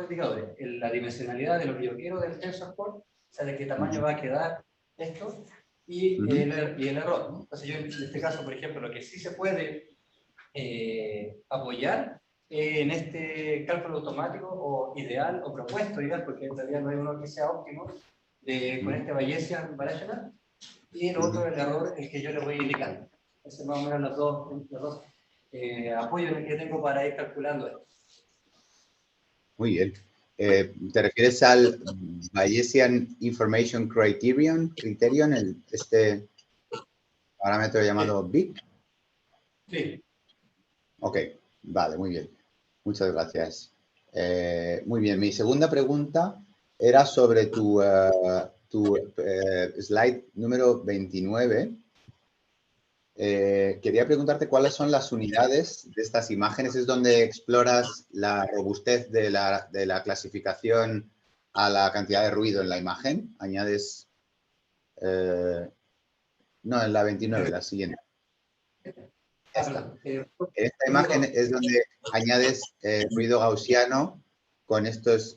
indicadores, la dimensionalidad de lo que yo quiero del tensor core, o sea, de qué tamaño va a quedar esto, y el error. Entonces yo en este caso, por ejemplo, lo que sí se puede apoyar en este cálculo automático o ideal o propuesto ideal, porque en realidad no hay uno que sea óptimo, con este Bayesian Variational, y el otro, el error, el que yo le voy indicando. Ese es más o menos los dos apoyos que tengo para ir calculando esto. Muy bien. ¿Te refieres al Bayesian Information Criterion, este parámetro llamado BIC? Sí. Ok, vale, muy bien. Muchas gracias. Muy bien, mi segunda pregunta era sobre tu slide número 29. Quería preguntarte cuáles son las unidades de estas imágenes. ¿Es donde exploras la robustez de la clasificación a la cantidad de ruido en la imagen? Añades... no, en la 29, la siguiente. Esta. En esta imagen es donde añades ruido gaussiano con estas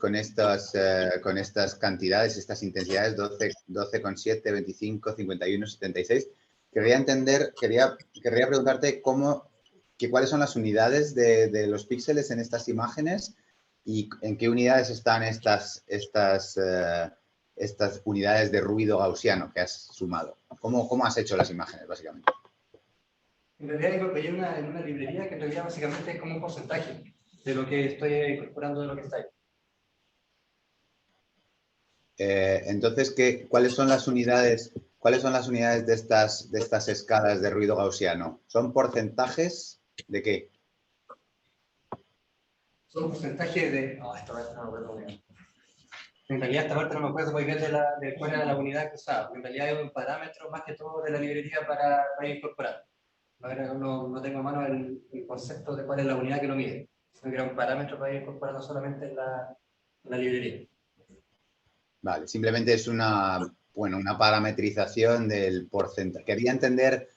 cantidades, estas intensidades, 12,7, 25, 51, 76. Querría preguntarte cuáles son las unidades de los píxeles en estas imágenes y en qué unidades están estas unidades de ruido gaussiano que has sumado. ¿Cómo has hecho las imágenes, básicamente? En realidad incorporé en una librería que en realidad básicamente es como un porcentaje de lo que estoy incorporando de lo que está ahí. Entonces, ¿cuáles son las unidades de estas escalas de ruido gaussiano? ¿Son porcentajes de qué? Son porcentajes de... esta parte no me acuerdo muy bien. En realidad esta parte no me acuerdo muy bien de cuál era la unidad que usaba. En realidad es un parámetro más que todo de la librería para incorporar. No tengo a mano el concepto de cuál es la unidad que lo mide, sino que era un parámetro para ir incorporando solamente en la librería. Vale, simplemente es una parametrización del porcentaje. Quería entender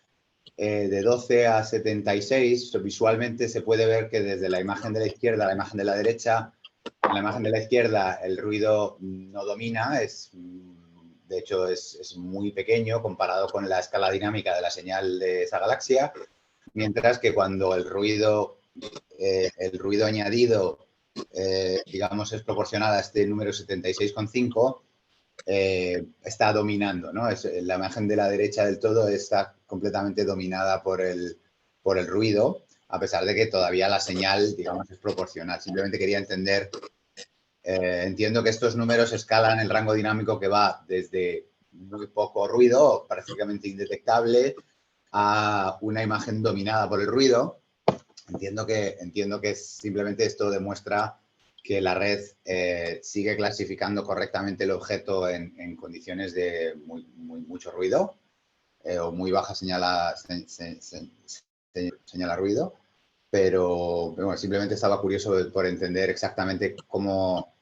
de 12 a 76, visualmente se puede ver que desde la imagen de la izquierda a la imagen de la derecha, en la imagen de la izquierda el ruido no domina, de hecho es muy pequeño comparado con la escala dinámica de la señal de esa galaxia, mientras que cuando el ruido añadido digamos, es proporcional a este número 76,5, está dominando, ¿no? La imagen de la derecha del todo está completamente dominada por el ruido, a pesar de que todavía la señal, digamos, es proporcional. Simplemente quería entender, entiendo que estos números escalan el rango dinámico que va desde muy poco ruido, prácticamente indetectable, a una imagen dominada por el ruido. Entiendo que simplemente esto demuestra que la red sigue clasificando correctamente el objeto en condiciones de mucho ruido o muy baja señal a ruido, pero bueno, simplemente estaba curioso por entender exactamente cómo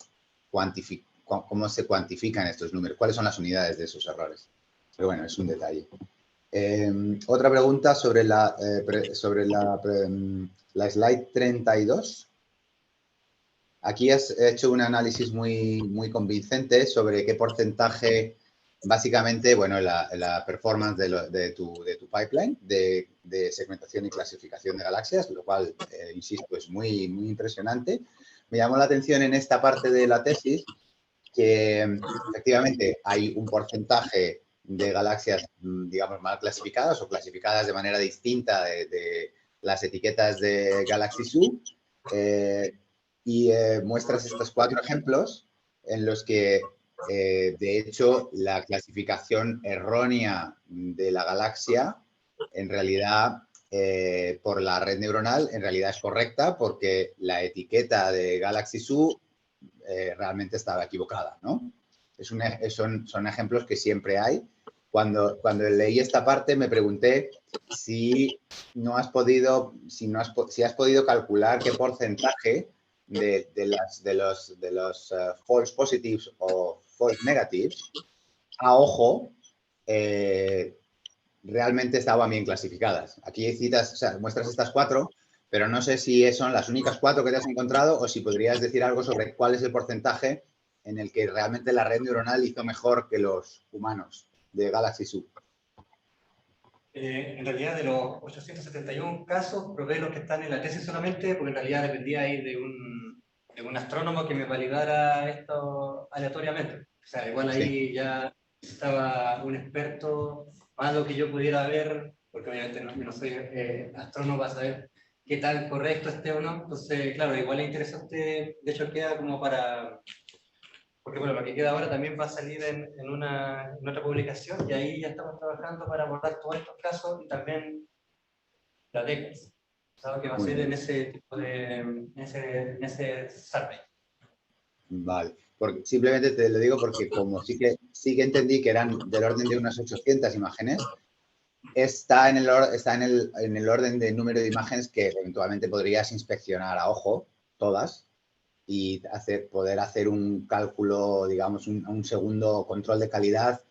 se cuantifican estos números, cuáles son las unidades de esos errores. Pero bueno, es un detalle. Otra pregunta sobre la slide 32. Aquí has hecho un análisis muy convincente sobre qué porcentaje, básicamente, bueno, la performance de tu pipeline de segmentación y clasificación de galaxias, lo cual, insisto, es muy impresionante. Me llamó la atención en esta parte de la tesis que efectivamente hay un porcentaje de galaxias, digamos, mal clasificadas o clasificadas de manera distinta las etiquetas de Galaxy Zoo y muestras estos 4 ejemplos en los que, de hecho, la clasificación errónea de la galaxia, en realidad, por la red neuronal, en realidad es correcta porque la etiqueta de Galaxy Zoo realmente estaba equivocada, ¿no? Son ejemplos que siempre hay. Cuando leí esta parte me pregunté si has podido calcular qué porcentaje de los false positives o false negatives a ojo realmente estaban bien clasificadas. Aquí citas, o sea, muestras estas 4, pero no sé si son las únicas 4 que te has encontrado o si podrías decir algo sobre cuál es el porcentaje en el que realmente la red neuronal hizo mejor que los humanos de Galaxy Zoo. En realidad, de los 871 casos, probé los que están en la tesis solamente, porque en realidad dependía ahí de un astrónomo que me validara esto aleatoriamente. O sea, igual ahí ya estaba un experto, más lo que yo pudiera ver, porque obviamente no soy astrónomo para saber qué tan correcto esté o no. Entonces, claro, igual es interesante, de hecho queda como para... Porque bueno, lo que queda ahora también va a salir en otra publicación y ahí ya estamos trabajando para abordar todos estos casos y también la DECAS, ¿sabes? Que va a ser en ese tipo de, en ese survey. Vale, porque simplemente te lo digo porque como sí que entendí que eran del orden de unas 800 imágenes, está en el orden de número de imágenes que eventualmente podrías inspeccionar a ojo, todas, y poder hacer un cálculo, digamos, un segundo control de calidad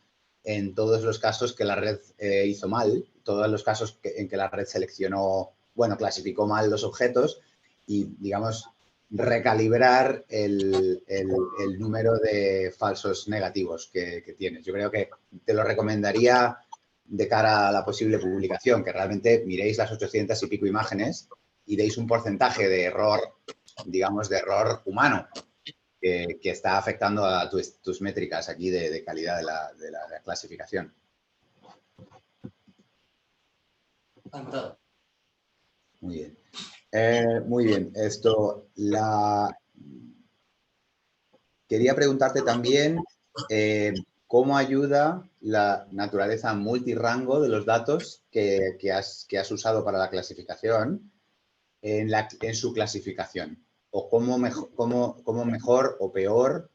en todos los casos que la red hizo mal, todos los casos en que la red seleccionó, bueno, clasificó mal los objetos y, digamos, recalibrar el número de falsos negativos que tienes. Yo creo que te lo recomendaría de cara a la posible publicación, que realmente miréis las 800 y pico imágenes y deis un porcentaje de error, digamos, de error humano que está afectando a tus métricas aquí de calidad de la clasificación. Muy bien. Muy bien. Quería preguntarte también cómo ayuda la naturaleza multirango de los datos que has usado para la clasificación en su clasificación. O cómo mejor o peor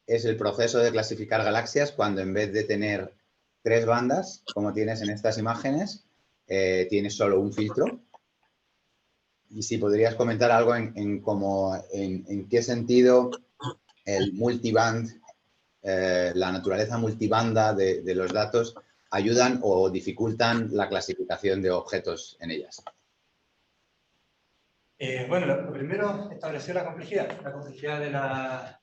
es el proceso de clasificar galaxias cuando en vez de tener 3 bandas, como tienes en estas imágenes, tienes solo un filtro. Y si podrías comentar algo en qué sentido el multiband, la naturaleza multibanda de los datos ayudan o dificultan la clasificación de objetos en ellas. Bueno, lo primero, estableció la complejidad a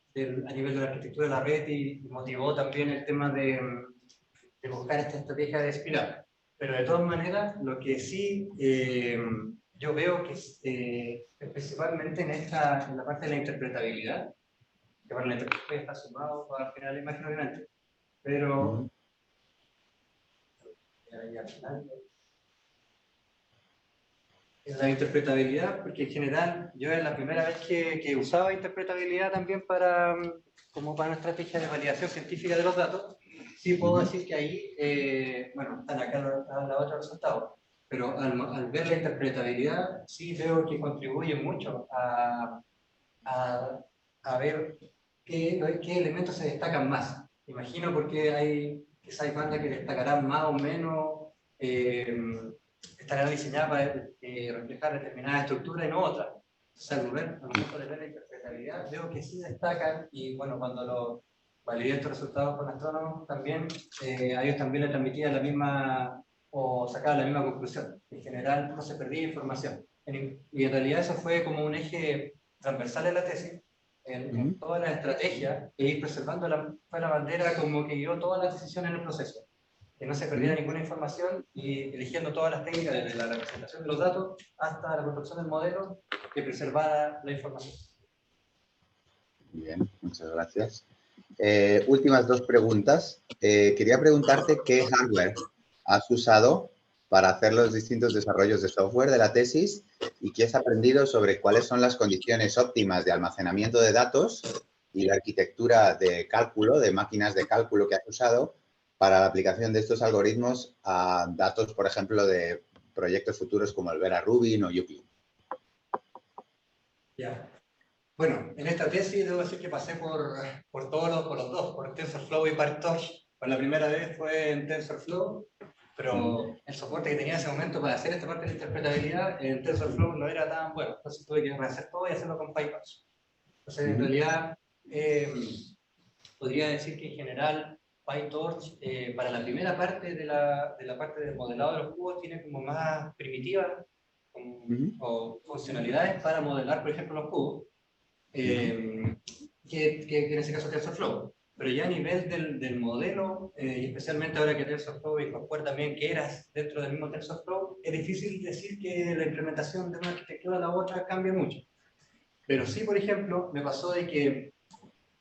nivel de la arquitectura de la red y motivó también el tema de buscar esta estrategia de espiral. Pero de todas maneras, lo que sí yo veo que principalmente en la parte de la interpretabilidad, que bueno, la interpretación está sumado al final de la imagen obviamente, pero al final en la interpretabilidad, porque en general yo es la primera vez que usaba interpretabilidad también como para una estrategia de validación científica de los datos. Sí puedo decir que ahí, bueno, están acá los otros resultados, pero al ver la interpretabilidad sí veo que contribuye mucho a ver qué elementos se destacan más. Imagino porque hay bandas que destacarán más o menos, estarán diseñadas para reflejar determinada estructura y no otra. Entonces, al momento de ver la interpretabilidad, veo que sí destacan y bueno, cuando lo validé estos resultados con astrónomos, también a ellos también les transmitía la misma o sacaban la misma conclusión. En general no se perdía información. Y en realidad eso fue como un eje transversal en la tesis, en toda la estrategia, e ir preservando fue la bandera como que guió todas las decisiones en el proceso. Que no se perdiera ninguna información y eligiendo todas las técnicas desde la representación de los datos hasta la construcción del modelo que preservara la información. Bien, muchas gracias. Últimas 2 preguntas. Quería preguntarte qué hardware has usado para hacer los distintos desarrollos de software de la tesis y qué has aprendido sobre cuáles son las condiciones óptimas de almacenamiento de datos y la arquitectura de cálculo, de máquinas de cálculo que has usado para la aplicación de estos algoritmos a datos, por ejemplo, de proyectos futuros como el Vera Rubin o Yupi. Ya. Bueno, en esta tesis debo decir que pasé por los dos, por TensorFlow y PyTorch. Por la primera vez fue en TensorFlow, pero el soporte que tenía en ese momento para hacer esta parte de interpretabilidad en TensorFlow no era tan bueno, entonces tuve que rehacer todo y hacerlo con PyTorch. Entonces, en realidad, podría decir que en general PyTorch, para la primera parte de la parte del modelado de los cubos, tiene como más primitivas o funcionalidades para modelar, por ejemplo, los cubos. Que en ese caso TensorFlow. Pero ya a nivel del modelo, y especialmente ahora que TensorFlow incorpora también keras dentro del mismo TensorFlow, es difícil decir que la implementación de una arquitectura a la otra cambie mucho. Pero sí, por ejemplo, me pasó de que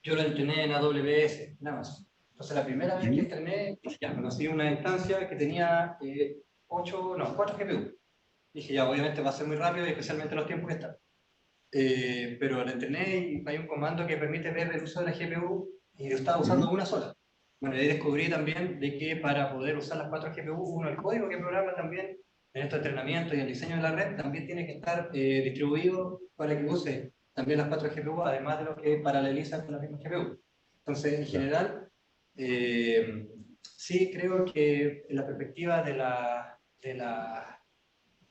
yo lo entrené en AWS, nada más. Entonces la primera vez que entrené, ya conocí una instancia que tenía 4 GPU. Dije, ya, obviamente va a ser muy rápido, y especialmente los tiempos que están. Pero lo entrené y hay un comando que permite ver el uso de la GPU y yo estaba usando una sola. Bueno, y ahí descubrí también de que para poder usar las 4 GPU, el código que programa también en este entrenamiento y el diseño de la red también tiene que estar distribuido para que use también las 4 GPU, además de lo que paraleliza con la misma GPU. Entonces, en general, sí creo que en la perspectiva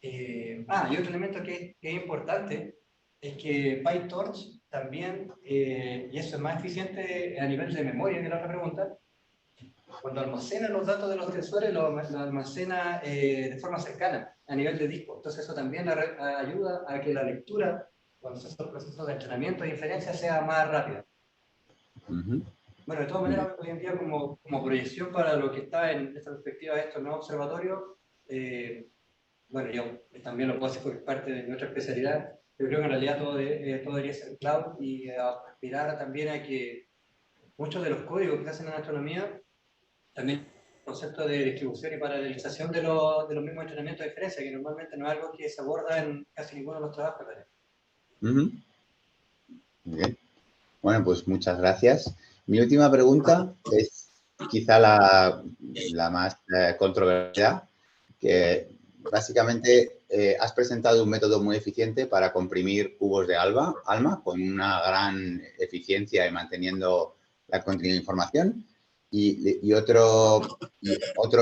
y otro elemento que es importante es que PyTorch también, y eso es más eficiente a nivel de memoria que la otra pregunta, cuando almacena los datos de los tensores, lo almacena de forma cercana, a nivel de disco. Entonces eso también ayuda a que la lectura, cuando se hace el proceso de entrenamiento e inferencia, sea más rápida. Bueno, de todas maneras, hoy en día como proyección para lo que está en esta perspectiva de estos nuevos observatorios, bueno, yo también lo puedo hacer porque es parte de nuestra especialidad. Yo creo que en realidad todo debería ser cloud y aspirar también a que muchos de los códigos que se hacen en astronomía, también el concepto de distribución y paralelización de los mismos entrenamientos de diferencia, que normalmente no es algo que se aborda en casi ninguno de los trabajos. Muy bien. Bueno, pues muchas gracias. Mi última pregunta es quizá la más controversial, que básicamente has presentado un método muy eficiente para comprimir cubos de ALMA con una gran eficiencia y manteniendo la continuidad de información. Y otro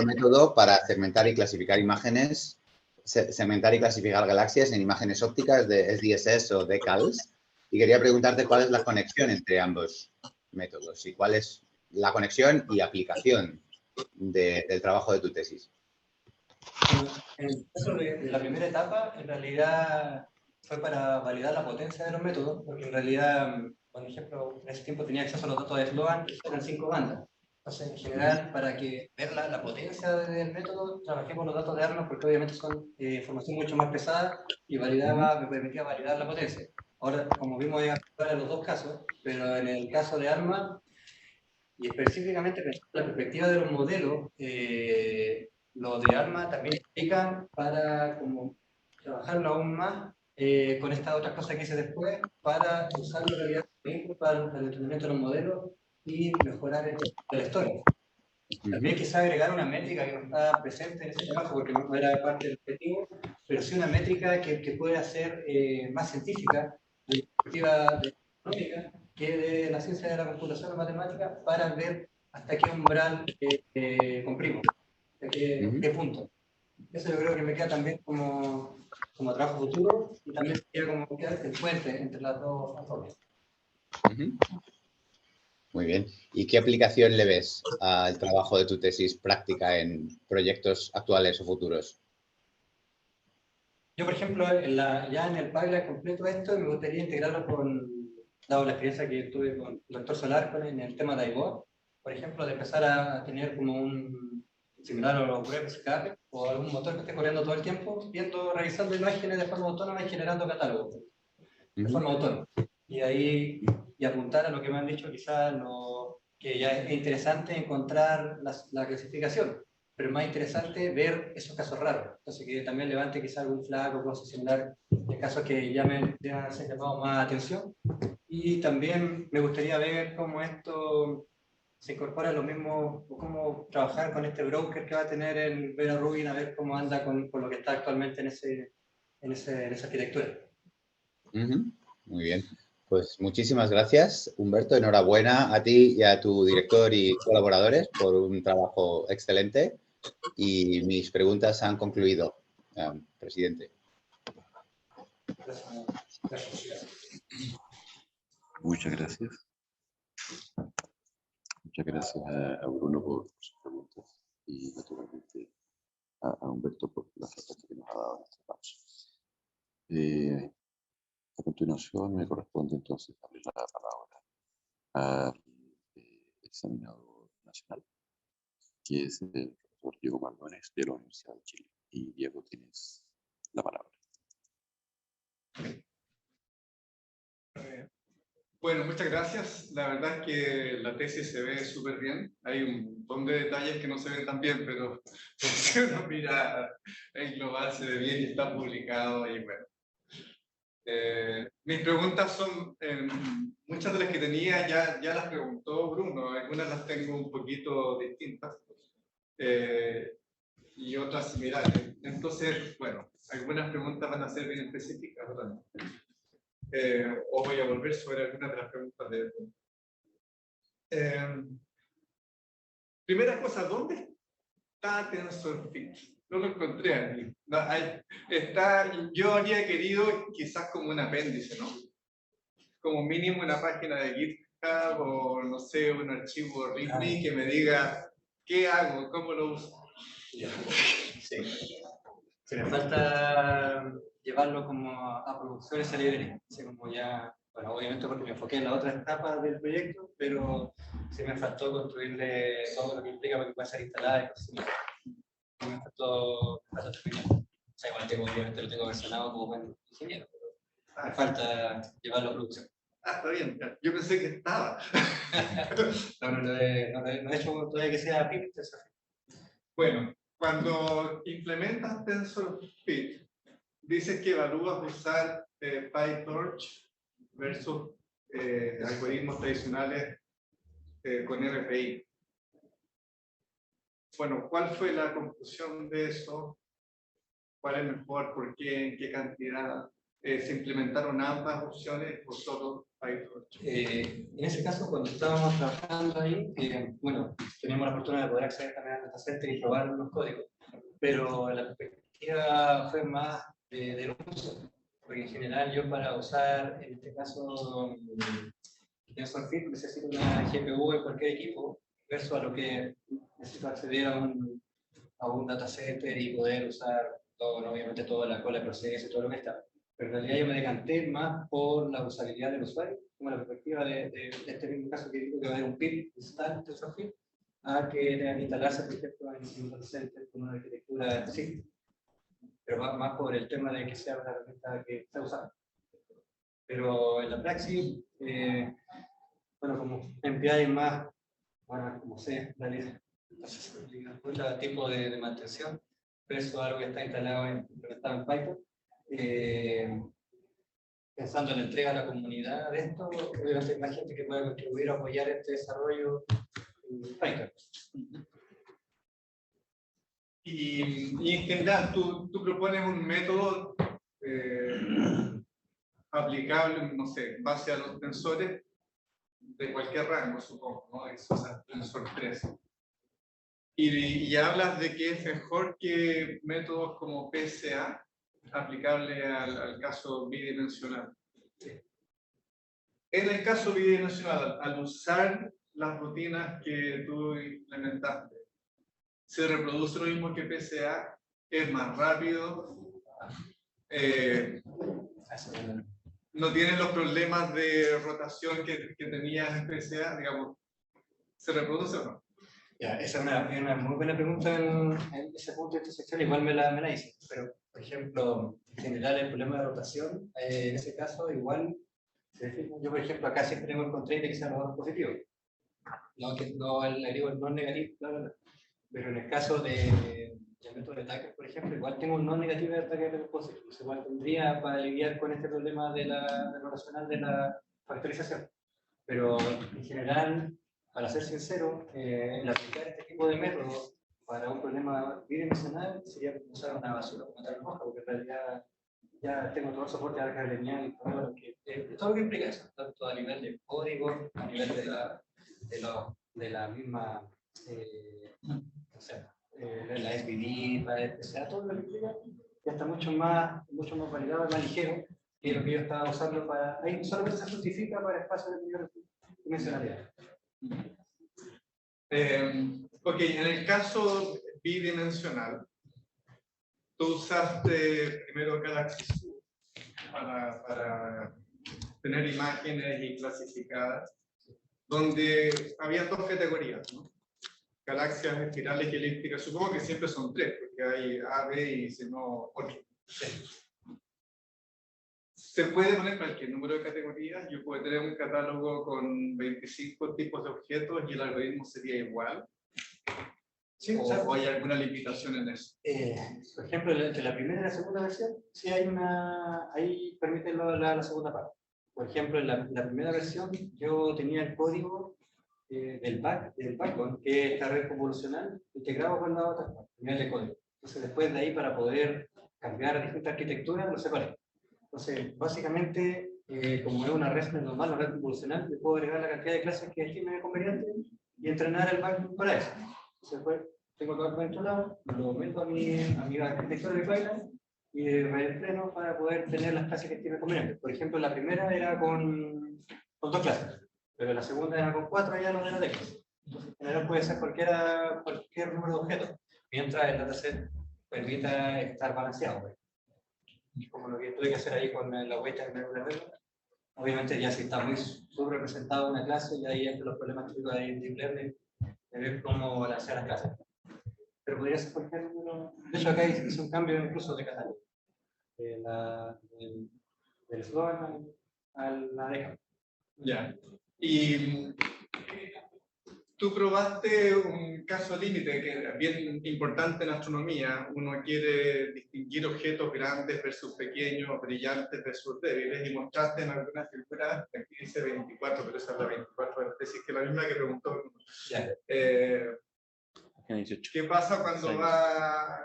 método para segmentar y clasificar imágenes, segmentar y clasificar galaxias en imágenes ópticas de SDSS o DCALS. Y quería preguntarte cuál es la conexión entre ambos métodos y cuál es la conexión y aplicación del trabajo de tu tesis. En el caso de la primera etapa, en realidad fue para validar la potencia de los métodos, porque en realidad, por ejemplo, en ese tiempo tenía acceso a los datos de Sloan, que eran 5 bandas. Entonces, en general, para que ver la potencia del método, trabajé con los datos de ARMA, porque obviamente son información mucho más pesada y me permitía validar la potencia. Ahora, como vimos en los dos casos, pero en el caso de ARMA, y específicamente pensando en la perspectiva de los modelos, los de ARMA también explican para como, trabajarlo aún más con estas otras cosas que hice después para usarlo en realidad para el entrenamiento de los modelos y mejorar la historia. También quizá agregar una métrica que no estaba presente en ese trabajo porque no era parte del objetivo, pero sí una métrica que pueda ser más científica, de perspectiva económica, que de la ciencia de la computación o matemática, para ver hasta qué umbral comprimo, hasta qué punto. Eso yo creo que me queda también como trabajo futuro y también queda como el puente entre las dos formas. Muy bien. ¿Y qué aplicación le ves al trabajo de tu tesis práctica en proyectos actuales o futuros? Yo, por ejemplo, ya en el pipeline completo esto, me gustaría integrarlo dado la experiencia que tuve con el doctor Solar en el tema de IBOA, por ejemplo, de empezar a tener como un similar a los web escape o algún motor que esté corriendo todo el tiempo, revisando imágenes de forma autónoma y generando catálogos de forma autónoma. Y ahí, y apuntar a lo que me han dicho, quizás que ya es interesante encontrar la clasificación. pero es más interesante ver esos casos raros. Entonces, que también levante quizá algún flaco, cosas similares, de casos que ya se han llamado más atención. Y también me gustaría ver cómo esto se incorpora a lo mismo, o cómo trabajar con este broker que va a tener el Vera Rubin, a ver cómo anda con lo que está actualmente en esa arquitectura. Muy bien. Pues muchísimas gracias, Humberto. Enhorabuena a ti y a tu director y colaboradores por un trabajo excelente. Y mis preguntas han concluido, presidente. Muchas gracias. Muchas gracias a Bruno por sus preguntas y naturalmente a Humberto por la respuesta que nos ha dado en este paso. A continuación me corresponde entonces darle la palabra al examinador nacional, que es el profesor Diego Mardones de la Universidad de Chile. Y Diego, tienes la palabra. Bueno, muchas gracias. La verdad es que la tesis se ve súper bien. Hay un montón de detalles que no se ven tan bien, pero si uno mira en global se ve bien y está publicado. Y bueno. Mis preguntas son, muchas de las que tenía ya las preguntó Bruno, algunas las tengo un poquito distintas y otras similares. Entonces, bueno, algunas preguntas van a ser bien específicas, ¿verdad? O voy a volver sobre algunas de las preguntas de Bruno. Primera cosa, ¿dónde está TensorFit? No lo encontré aquí. No, yo habría querido quizás como un apéndice, ¿no? Como mínimo una página de GitHub o no sé, un archivo README que me diga qué hago, cómo lo uso. Sí. Se me falta llevarlo como a producción esa librería. Así como ya, bueno, obviamente porque me enfoqué en la otra etapa del proyecto, pero sí me faltó construirle todo lo que implica para que pueda ser instalada y cosas así. Me faltó terminar. O sea, igual obviamente lo tengo versionado como buen ingeniero, pero me falta llevarlo a producción. Está bien. Yo pensé que estaba. No he hecho todavía que sea PIP. Bueno, cuando implementas TensorFit, dices que evalúas usar PyTorch versus algoritmos tradicionales con MPI. Bueno, ¿cuál fue la conclusión de eso? ¿Cuál es mejor? ¿Por qué? ¿En qué cantidad? ¿Se implementaron ambas opciones o solo PyTorch? En ese caso, cuando estábamos trabajando ahí, bueno, teníamos la fortuna de poder acceder también a Data Center y probar los códigos, pero la perspectiva fue más de los usos, porque en general yo para usar, en este caso, TensorFit necesito una GPU en cualquier equipo, versus a lo que necesito acceder a un data center y poder usar todo, obviamente toda la cola de procesos y todo lo que está. Pero en realidad yo me decanté más por la usabilidad del usuario, como la perspectiva de este mismo caso que digo que va a haber un PIB install TensorFit, a que tenga que instalarse, por ejemplo, en un data center con una arquitectura específica. Pero más por el tema de que sea una herramienta que está usada. Pero en la praxis, bueno, como MPI más, bueno, como sé, realidad, otro tipo de mantención, versus algo que está implementado en Python. Pensando en la entrega a la comunidad de esto, obviamente hay más gente que pueda contribuir a apoyar este desarrollo en Python. Y en general, tú propones un método aplicable, no sé, en base a los tensores de cualquier rango, supongo, ¿no? Eso, o sea, tensor 3. Y hablas de que es mejor que métodos como PSA, aplicable al caso bidimensional. En el caso bidimensional, al usar las rutinas que tú implementaste, ¿se reproduce lo mismo que PSA? ¿Es más rápido? ¿No tienes los problemas de rotación que tenías en PSA? Digamos, ¿se reproduce o no? Ya, esa es una muy buena pregunta en ese punto de esta sección, igual me la hice, pero por ejemplo, en general el problema de rotación, en ese caso igual, yo por ejemplo acá siempre tengo el constraint de que sea los dos positivos, no que no el negativo, no negativo, bla, bla, bla. Pero en el caso de método de Tucker, por ejemplo, igual tengo un no negativo de Tucker de Posse. Igual tendría para lidiar con este problema de lo racional de la factorización. Pero en general, para ser sincero, el aplicar este tipo de método para un problema bidimensional sería usar una basura como tal cosa, porque en realidad ya tengo todo el soporte de álgebra lineal y todo lo que implica eso, tanto a nivel de código, a nivel de la misma, o sea, la SVD, o sea, todo lo que implica, ya está mucho más validado y más ligero que lo que yo estaba usando para, ahí solamente se justifica para espacios de mayor dimensionalidad. Ok, en el caso bidimensional, tú usaste primero Galaxy para tener imágenes y clasificadas, donde había dos categorías, ¿no? Galaxias espirales y elípticas. Supongo que siempre son tres, porque hay A, B y si no, 8. Se puede poner cualquier número de categorías. Yo puedo tener un catálogo con 25 tipos de objetos y el algoritmo sería igual. Sí, ¿O hay alguna limitación en eso? Por ejemplo, entre la primera y la segunda versión, sí hay ahí permite la segunda parte. Por ejemplo, en la primera versión yo tenía el código del backbone, que es esta red convolucional, integrado con la otra nivel de código. Entonces, después de ahí, para poder cambiar distintas arquitecturas, lo separé. Entonces, básicamente, como es una red normal, una red convolucional, le puedo agregar la cantidad de clases que estime conveniente y entrenar el backbone para eso. Entonces, pues, tengo todo el controlado, lo meto a mi arquitectura de pipeline y reempleno para poder tener las clases que estime conveniente. Por ejemplo, la primera era con 2 clases, pero la segunda era con 4, ya no era de clases. Entonces, en general puede ser cualquier número de objetos, mientras el dataset permita estar balanceado. Pues. Como lo que tuve que hacer ahí con la huella de la regla. Obviamente, ya si está muy subrepresentada una clase, ya ahí entran los problemas típicos de Deep Learning, de ver cómo balancear las clases. Pero podría ser cualquier número. De hecho, acá hice un cambio incluso de catálogo. Del flow a la década. Ya. Y tú probaste un caso límite que es bien importante en astronomía. Uno quiere distinguir objetos grandes versus pequeños, brillantes versus débiles, y mostraste en algunas figuras, aquí dice 24, pero esa es la 24 de la tesis, que es la misma que preguntó. ¿Qué pasa cuando vas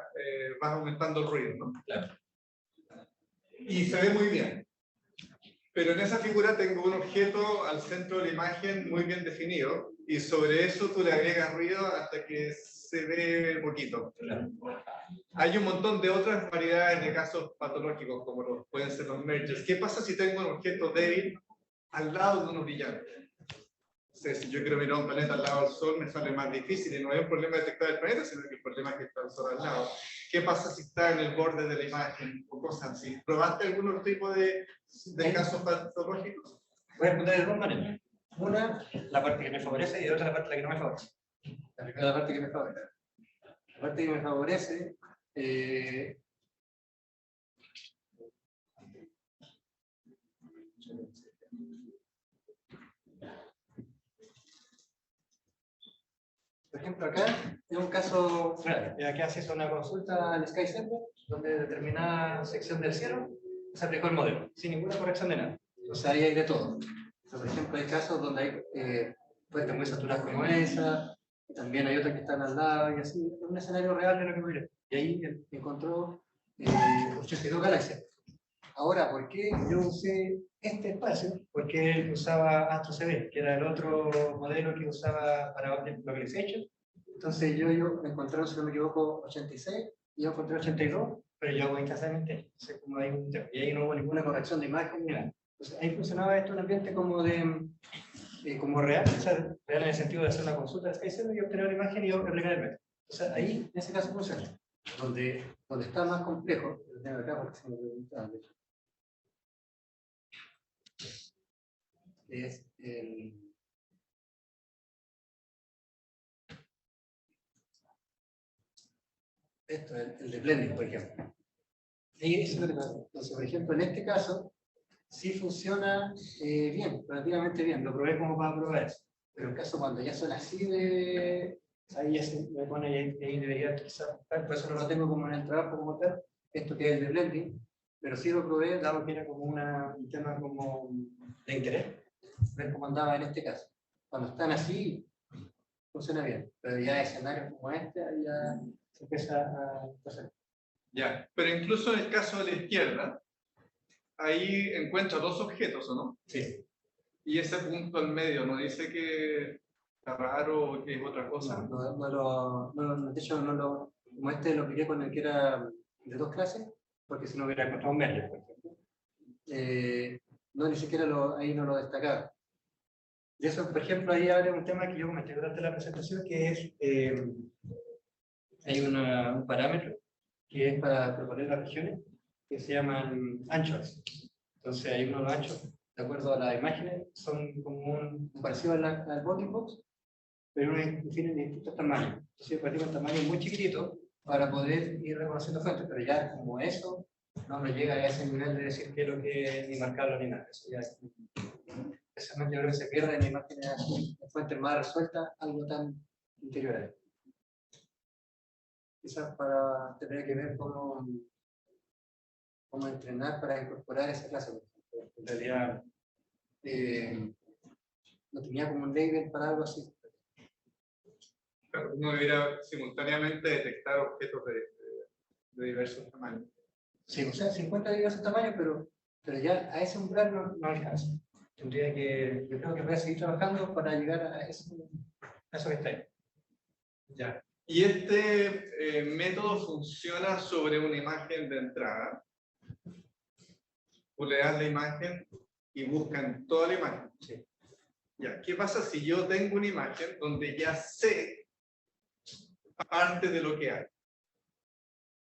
aumentando el ruido? ¿No? Claro. Y se ve muy bien. Pero en esa figura tengo un objeto al centro de la imagen muy bien definido, y sobre eso tú le agregas ruido hasta que se ve poquito. Hay un montón de otras variedades de casos patológicos, como pueden ser los mergers. ¿Qué pasa si tengo un objeto débil al lado de uno brillante? Si yo quiero mirar un planeta al lado del Sol, me sale más difícil, y no es un problema de detectar el planeta, sino que el problema es que está el Sol al lado. ¿Qué pasa si está en el borde de la imagen o cosas así? ¿Probaste algún otro tipo de casos patológicos? Voy a responder de dos maneras. Una, la parte que me favorece, y otra, la parte la que no me favorece. La primera, la parte que me favorece. La parte que me favorece, por ejemplo, acá es un caso real. Aquí haces una consulta al Sky Server, donde determinada sección del cielo se aplicó el modelo, sin ninguna corrección de nada. Entonces ahí hay de todo. Por ejemplo, hay casos donde hay fuentes muy saturadas como esa, y también hay otras que están al lado, y así, es un escenario real de lo que miré. Y ahí encontró 82 galaxias. Ahora, ¿por qué yo usé este espacio? Porque él usaba AstroCB, que era el otro modelo que usaba para Object Localization. Entonces yo encontré, si no me equivoco, 86, y yo encontré 82, pero yo hago incansamente. Entonces, como hay y ahí no hubo ninguna corrección de imagen ni nada. Entonces, ahí funcionaba esto en un ambiente como como real, o sea, real en el sentido de hacer una consulta de Sky Server y obtener una imagen y replicar el método. Entonces, ahí, en ese caso, funciona. Donde está más complejo, lo tengo acá porque se me preguntaba, de hecho, es el de blending, por ejemplo. Entonces, por ejemplo, en este caso, sí funciona bien, relativamente bien. Lo probé como para probar eso. Pero en caso cuando ya son así de Ahí ya se me pone, ahí debería quizás, por eso no lo tengo como en el trabajo como tal, esto que es el de blending, pero sí lo probé, dado que era como un tema como de interés, ver cómo andaba en este caso. Cuando están así, funciona bien, pero ya escenarios como este, ahí ya se empieza a hacer. Ya, pero incluso en el caso de la izquierda, ahí encuentra dos objetos, ¿o no? Sí. Y ese punto al medio, ¿no dice que está raro o que es otra cosa? De hecho, como este lo apliqué con el que era de 2 clases, porque si no hubiera encontrado un merge, por ejemplo. No, ni siquiera ahí no lo destacaba. Y eso, por ejemplo, ahí habla un tema que yo comenté durante la presentación, que es, hay un parámetro que es para proponer las regiones, que se llaman anchos. Entonces, hay unos anchos, de acuerdo a las imágenes, son como un parecido al bounding box, pero tienen distintos tamaños. Entonces, partimos un tamaño muy chiquitito para poder ir reconociendo fuentes, pero ya como eso no nos llega a ese nivel de decir qué es lo que ni marcarlo ni nada. Eso ya especialmente yo creo que se pierde en imágenes de fuentes más resueltas, algo tan interior a él. Quizás para tener que ver cómo entrenar para incorporar esa clase. En realidad, no tenía como un label para algo así. Uno debería simultáneamente detectar objetos de diversos tamaños. Sí, o sea, 50 diversos tamaños, pero ya a ese umbral no alcanza. Tendría que, yo creo que voy a seguir trabajando para llegar a eso que está ahí. Ya. ¿Y este método funciona sobre una imagen de entrada? Tú le das la imagen y buscan toda la imagen. Sí. Ya. ¿Qué pasa si yo tengo una imagen donde ya sé parte de lo que hay?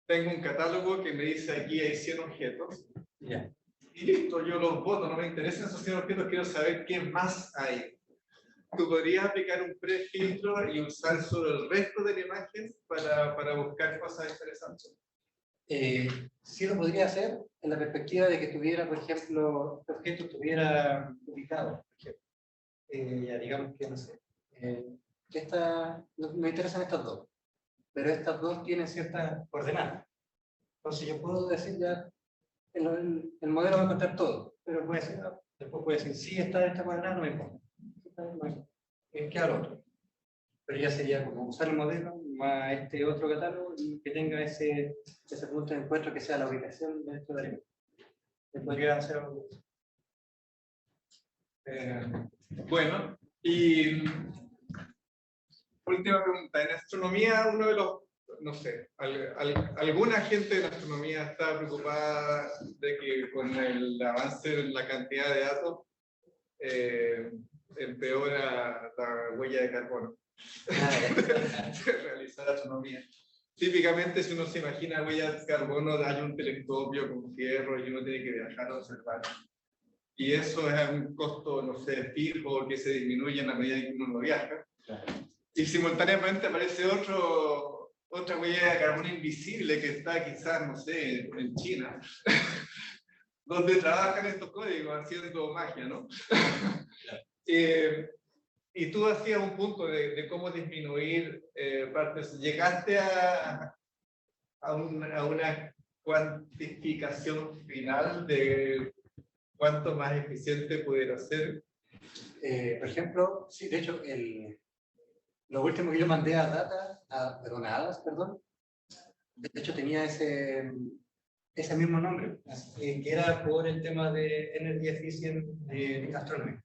Tengo un catálogo que me dice aquí hay 100 objetos. Ya. Y listo, yo los voto, no me interesan esos 100 objetos, quiero saber qué más hay. ¿Tú podrías aplicar un prefiltro y usar solo el resto de la imagen para buscar cosas interesantes? Sí lo podría hacer en la perspectiva de que tuviera, por ejemplo, este objeto estuviera ubicado, por ejemplo. Ya digamos que, no sé, me interesan estas dos, pero estas dos tienen ciertas coordenadas. Entonces yo puedo decir ya, el modelo va a contar todo, pero puede ser, después puede decir, sí, está esta coordenada, no me importa. Queda lo otro. Pero ya sería como usar el modelo más este otro catálogo y que tenga ese punto de encuentro que sea la ubicación de estos elementos. Se podría hacer algo. Bueno, y última pregunta. En astronomía, uno de los, no sé, alguna gente de astronomía está preocupada de que con el avance en la cantidad de datos empeora la huella de carbono. Realizar astronomía. Típicamente, si uno se imagina huellas de carbono, hay un telescopio con fierro y uno tiene que viajar a observar. Y eso es un costo, no sé, fijo, que se disminuye en la medida en que uno viaja. Y simultáneamente aparece otra huella de carbono invisible que está quizás, no sé, en China, donde trabajan estos códigos haciendo magia, ¿no? Y tú hacías un punto de cómo disminuir partes. ¿Llegaste a una cuantificación final de cuánto más eficiente pudiera ser? Por ejemplo, sí, de hecho, lo último que yo mandé a ADAS, de hecho tenía ese mismo nombre, que era por el tema de Energy Efficient de Astronomy.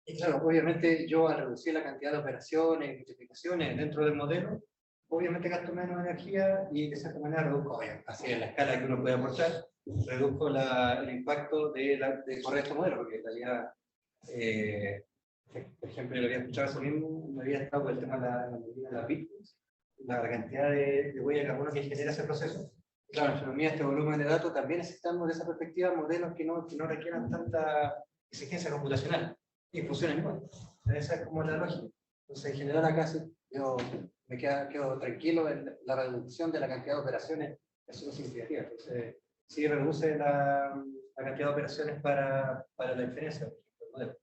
Y claro, obviamente yo al reducir la cantidad de operaciones y multiplicaciones dentro del modelo, obviamente gasto menos energía y de cierta manera reduzco, hacia la escala que uno puede aportar, reduzco el impacto de correr este modelo, porque en realidad, por ejemplo, yo lo había escuchado eso mismo, me había estado con el tema de las bitcoins, la cantidad de huella de carbono que genera ese proceso. Claro, en astronomía, este volumen de datos también necesitamos de esa perspectiva modelos que no requieran tanta exigencia computacional y funcionan igual. Esa es como la lógica. Entonces, en general, acá sí, yo me quedo tranquilo en la reducción de la cantidad de operaciones, es súper significativa. Entonces, sí reduce la cantidad de operaciones para la inferencia, por ejemplo, el modelo,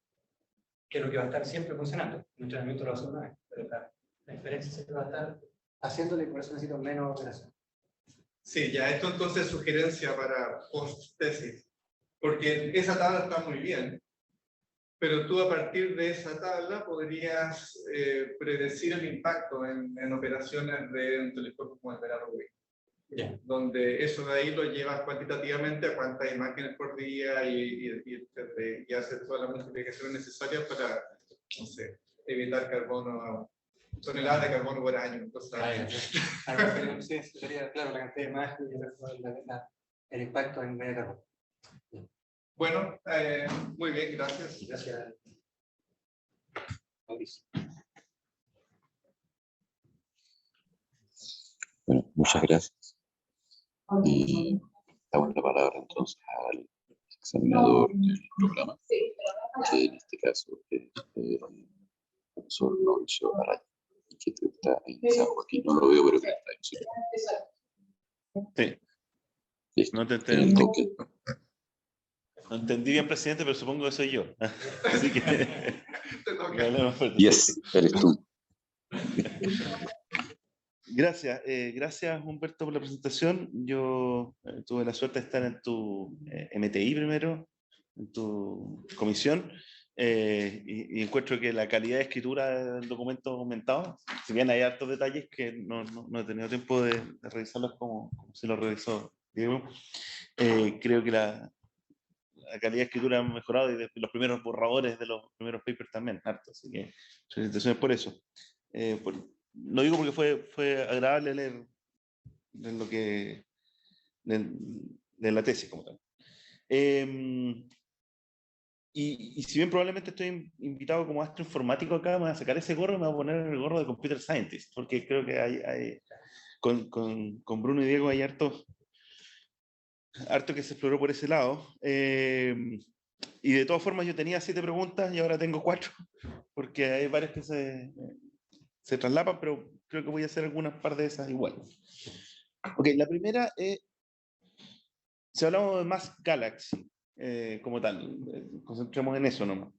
que es lo que va a estar siempre funcionando. El entrenamiento lo hace una vez, pero claro, La diferencia se va a estar haciéndole y por eso necesito menos operación. Sí, ya esto entonces es sugerencia para post-tesis, porque esa tabla está muy bien, pero tú a partir de esa tabla podrías predecir el impacto en operaciones de un telescopio como el Vera Rubin. Yeah. Donde eso de ahí lo llevas cuantitativamente a cuántas imágenes por día y haces todas las multiplicaciones necesarias para, no sé, evitar carbono, toneladas de carbono por año. Sí, sería, claro, la cantidad de imágenes y el impacto en medio de carbono. Bueno, muy bien, gracias. Gracias, Mauricio. Bueno, muchas gracias. Y damos la palabra entonces al examinador del programa, que en este caso es el profesor Mauricio Araya, que está en San Joaquín. No lo veo, pero que está en Chile. Sí. Listo. No te Tiene el entendí. toque. No entendí bien, presidente, pero supongo que soy yo. Así que Te toca. dale más fuerte. Yes, eres tú. Gracias, gracias Humberto por la presentación. Yo tuve la suerte de estar en tu MTI primero, en tu comisión, y encuentro que la calidad de escritura del documento ha aumentado. Si bien hay hartos detalles que no he tenido tiempo de revisarlos como se los revisó Diego, creo que la calidad de escritura ha mejorado y de los primeros borradores de los primeros papers también, harto. Así que felicitaciones por eso. Lo digo porque fue agradable leer lo que de la tesis como tal. Y si bien probablemente estoy invitado como astroinformático acá, me voy a sacar ese gorro y me voy a poner el gorro de Computer Scientist, porque creo que con Bruno y Diego hay harto que se exploró por ese lado. Y de todas formas yo tenía 7 preguntas y ahora tengo 4, porque hay varias que se traslapan, pero creo que voy a hacer algunas par de esas igual. Ok, la primera es, si hablamos de Mass Galaxy como tal, concentremos en eso nomás.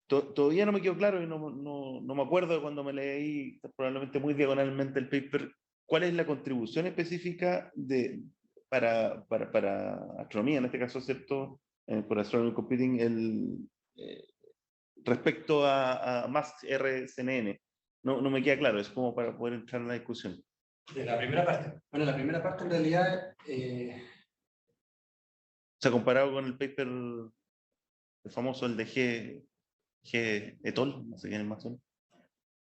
Todavía no me quedó claro y no me acuerdo de cuando me leí probablemente muy diagonalmente el paper, cuál es la contribución específica para astronomía, en este caso, ¿cierto? Por Astronomy Computing, respecto a Mass RCNN. No me queda claro, es como para poder entrar en la discusión. De la primera parte. Bueno, la primera parte en realidad... O sea, comparado con el paper, el famoso, el de G. et al., no sé quién es más o menos,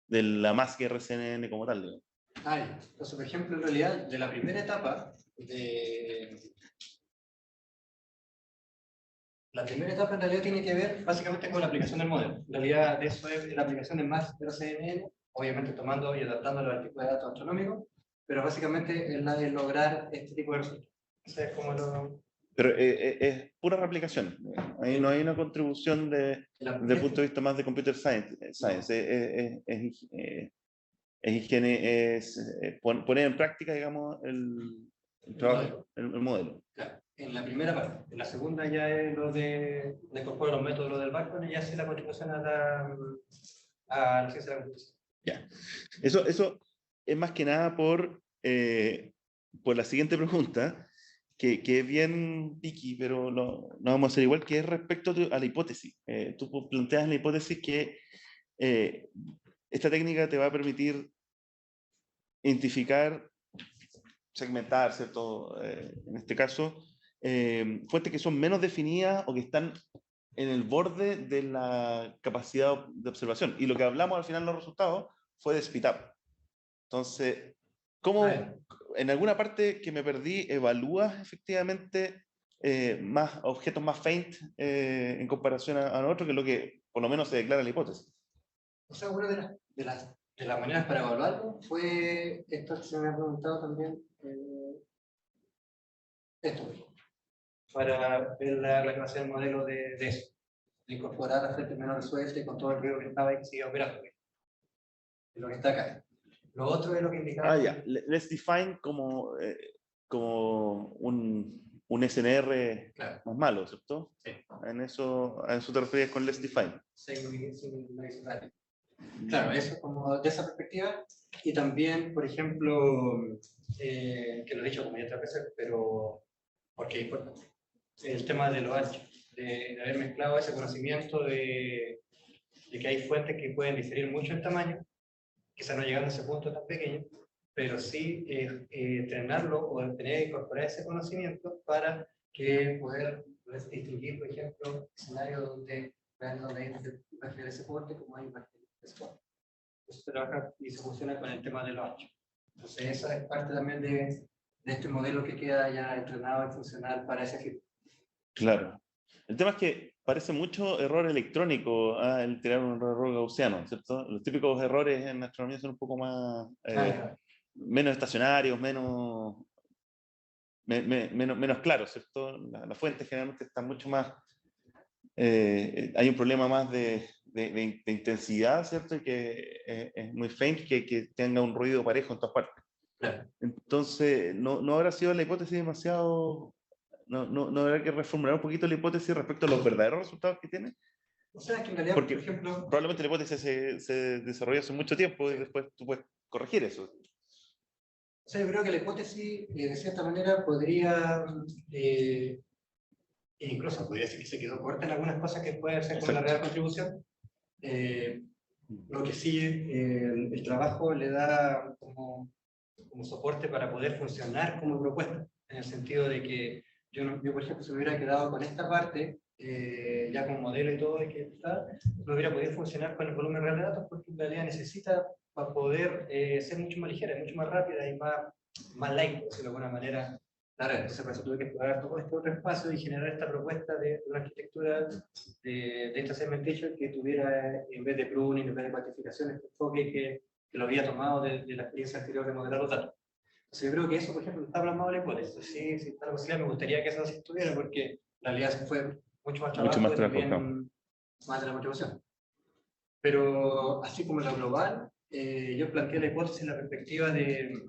de la Mass RCNN como tal. Digamos. Entonces, por ejemplo, en realidad, de la primera etapa, la primera etapa en realidad tiene que ver básicamente con la aplicación del modelo. En realidad, de eso es la aplicación de Mass RCNN, obviamente tomando y adaptándolo al tipo de datos astronómicos, pero básicamente es la de lograr este tipo de resultados. Entonces, es como Pero es pura replicación. Ahí no hay una contribución desde el punto de vista más de computer science. Poner en práctica, digamos, el trabajo, el modelo. Claro, en la primera parte. En la segunda ya es lo de incorporar los métodos del backbone y ya hace la contribución a la ciencia de la computación. Ya. Eso es más que nada por la siguiente pregunta, que es bien picky, pero no vamos a hacer igual, que es respecto a la hipótesis. Tú planteas la hipótesis que esta técnica te va a permitir identificar, segmentar, ¿cierto? En este caso, fuentes que son menos definidas o que están en el borde de la capacidad de observación. Y lo que hablamos al final de los resultados fue de speedup. Entonces, ¿cómo en alguna parte que me perdí evalúas efectivamente más objetos más faint en comparación a otro, que es lo que por lo menos se declara en la hipótesis? O sea, una de las maneras para evaluarlo fue esto que se me ha preguntado también, esto, para ver la capacidad del modelo de eso, de incorporar la frente menor resuelta y con todo el ruido que estaba ahí que sigue operando. Es lo que está acá. Lo otro es lo que indicaba. Let's define como un SNR claro, más malo, ¿cierto? Sí. A eso te refieres con let's define. Sí, Claro, eso como de esa perspectiva. Y también, por ejemplo, que lo he dicho como ya otras veces, pero porque es importante, el tema de los anchos, de haber mezclado ese conocimiento de que hay fuentes que pueden diferir mucho en tamaño, quizás no llegando a ese punto tan pequeño, pero sí entrenarlo o tener que incorporar ese conocimiento para que poder distinguir, por ejemplo, escenarios donde hay imagen de ese porte como hay imagen de ese porte. Eso se trabaja y se funciona con el tema de los anchos. Entonces, esa es parte también de este modelo que queda ya entrenado y funcional para ese fin. Claro. El tema es que parece mucho error electrónico el tirar un error gaussiano, ¿cierto? Los típicos errores en astronomía son un poco más, menos estacionarios, menos claros, ¿cierto? La fuente generalmente está mucho más, hay un problema más de intensidad, ¿cierto? Y que es muy faint, que tenga un ruido parejo en todas partes. Claro. Entonces, no habrá sido la hipótesis demasiado... No habrá que reformular un poquito la hipótesis respecto a los verdaderos resultados que tiene. O sea, que en realidad, Porque por ejemplo, probablemente la hipótesis se desarrolló hace mucho tiempo y después tú puedes corregir eso. o sea, yo creo que la hipótesis, de cierta manera, podría, incluso podría decir que se quedó corta en algunas cosas que pueden ser como la real contribución. Lo que sí, el trabajo le da como soporte para poder funcionar como propuesta, en el sentido de que yo, por ejemplo, si me hubiera quedado con esta parte, ya con modelo y todo, y que está, no hubiera podido funcionar con el volumen real de datos, porque en realidad necesita para poder ser mucho más ligera, mucho más rápida y más light, por decirlo de alguna manera. Claro, entonces por eso tuve que explorar todo este otro espacio y generar esta propuesta de una arquitectura de esta segmentation que tuviera, en vez de pruning, en vez de cuantificación, este enfoque que lo había tomado de la experiencia anterior de modelar los datos. Entonces yo creo que eso, por ejemplo, está plasmado en la hipótesis. Sí, sí está la posibilidad, me gustaría que eso así estuviera, porque en realidad fue mucho más trabajo, Mucho más y trabajo, también claro. más de la motivación. Pero así como en la global, yo planteé la hipótesis en la perspectiva de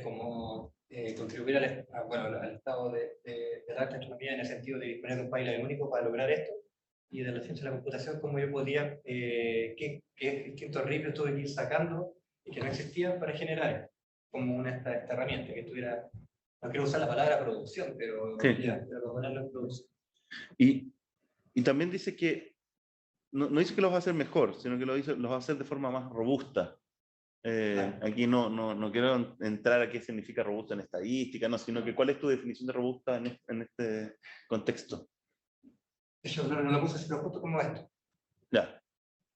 cómo contribuir al estado de la alta astronomía en el sentido de disponer de un pipeline único para lograr esto, y de la ciencia de la computación, cómo yo podía, qué distintos reviews tuve que ir sacando y que no existían para generar como esta herramienta que tuviera, no quiero usar la palabra producción, pero Sí. ya, pero ponerlo en producción. Y también dice que, no dice que los va a hacer mejor, sino que los va a hacer de forma más robusta. Claro. Aquí no quiero entrar a qué significa robusta en estadística, no, sino que cuál es tu definición de robusta en este contexto. Yo no lo puse así, pero justo como esto. Ya.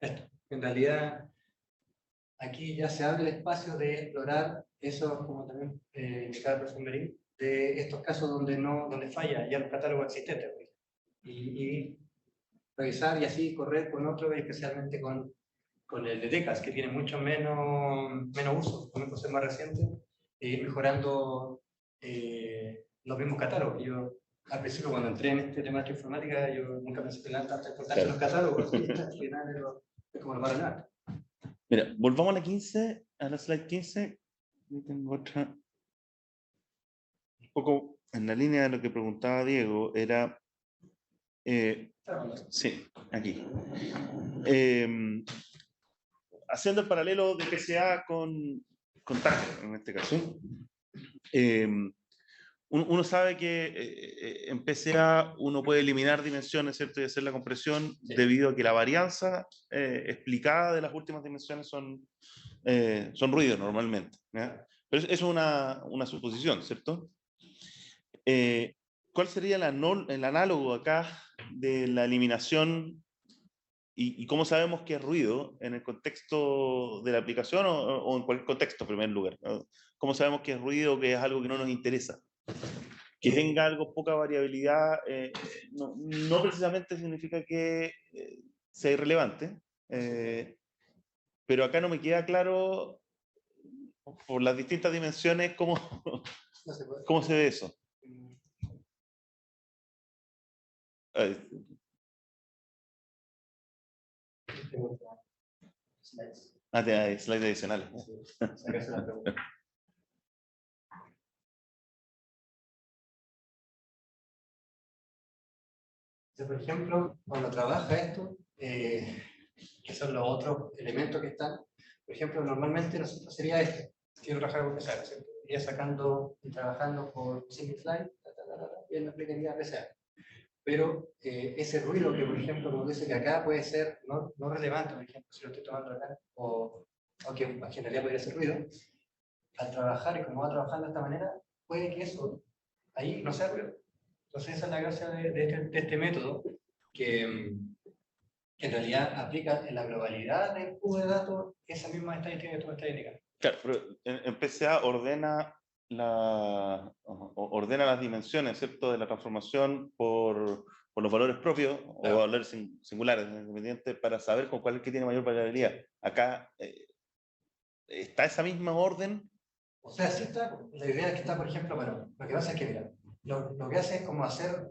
Esto. En realidad, aquí ya se abre el espacio de explorar eso, como también indicaba el profesor Merín, de estos casos donde falla ya los catálogos existentes, y revisar y así correr con otro, especialmente con el de DECAS, que tiene mucho menos uso, con un proceso más reciente, e ir mejorando los mismos catálogos. Yo, al principio, cuando entré en este tema de informática, yo nunca pensé que le daban tanta importancia a los catálogos, y al final es como lo para nada. Mira, volvamos a la 15, a la slide 15. Yo tengo otra. Un poco en la línea de lo que preguntaba Diego, era... sí, aquí. Haciendo el paralelo de PCA con Tucker, en este caso. Uno sabe que en PCA uno puede eliminar dimensiones, ¿cierto? Y hacer la compresión, sí, debido a que la varianza explicada de las últimas dimensiones son ruidos normalmente, ¿ya? Pero eso es una suposición, ¿cierto? ¿Cuál sería el análogo acá de la eliminación y cómo sabemos que es ruido en el contexto de la aplicación o en cualquier contexto, en primer lugar, ¿no? ¿Cómo sabemos que es ruido, que es algo que no nos interesa? Que tenga algo poca variabilidad, no precisamente significa que sea irrelevante, pero acá no me queda claro por las distintas dimensiones cómo se ve eso. Hay slides adicionales. Por ejemplo, cuando trabaja esto, que son los otros elementos que están. Por ejemplo, normalmente nosotros sería este, quiero trabajar con PSA, ¿cierto? Iría sacando y trabajando por Simplify, y él me aplicaría PSA. Pero ese ruido que, por ejemplo, como dice que acá puede ser no relevante, por ejemplo, si lo estoy tomando acá, o que en realidad podría ser ruido, al trabajar y como va trabajando de esta manera, puede que eso ahí no sea ruido. Entonces esa es la gracia de este método, que en realidad aplica en la globalidad del cubo de datos esa misma estadística que tú me estás indicando. Claro, pero en PCA ordena las dimensiones, ¿cierto?, de la transformación por los valores propios, Claro, o valores singulares, independientes, para saber con cuál es el que tiene mayor variabilidad. Acá está esa misma orden. o sea, sí está, la idea es que está, por ejemplo, bueno, lo que pasa es que, mira, lo que hace es como hacer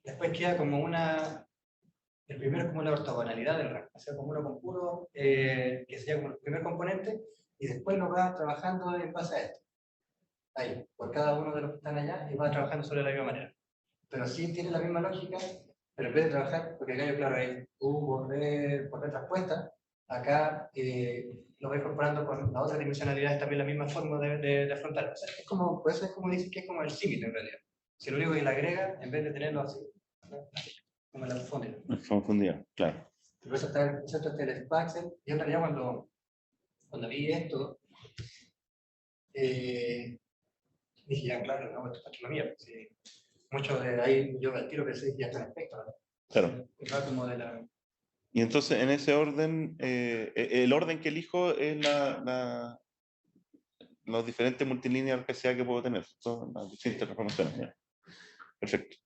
después queda como el primero es como la ortogonalidad del rango, o sea, como uno con puro, que sería como el primer componente, y después lo va trabajando en base a esto. Ahí, por cada uno de los que están allá, y va trabajando sobre la misma manera. Pero sí tiene la misma lógica, pero en vez de trabajar, porque acá yo, claro, hay U por letras puestas, acá lo va incorporando con las otras dimensionalidades también la misma forma de afrontar. O sea, es como, por eso es como dice que es como el símil en realidad. Si lo único que le agrega, en vez de tenerlo así, como la fórmula. Confundida, claro. Por eso está el concepto del Spaxel. Y en realidad cuando vi esto, dije, ya, claro, no, esto es astronomía. Sí. Mucho de ahí yo al tiro pensé que ya está en espectro, ¿no? Claro. Va como de la... Y entonces, en ese orden, el orden que elijo es los diferentes multilíneas PCA que puedo tener, son las distintas transformaciones. Ya. Perfecto.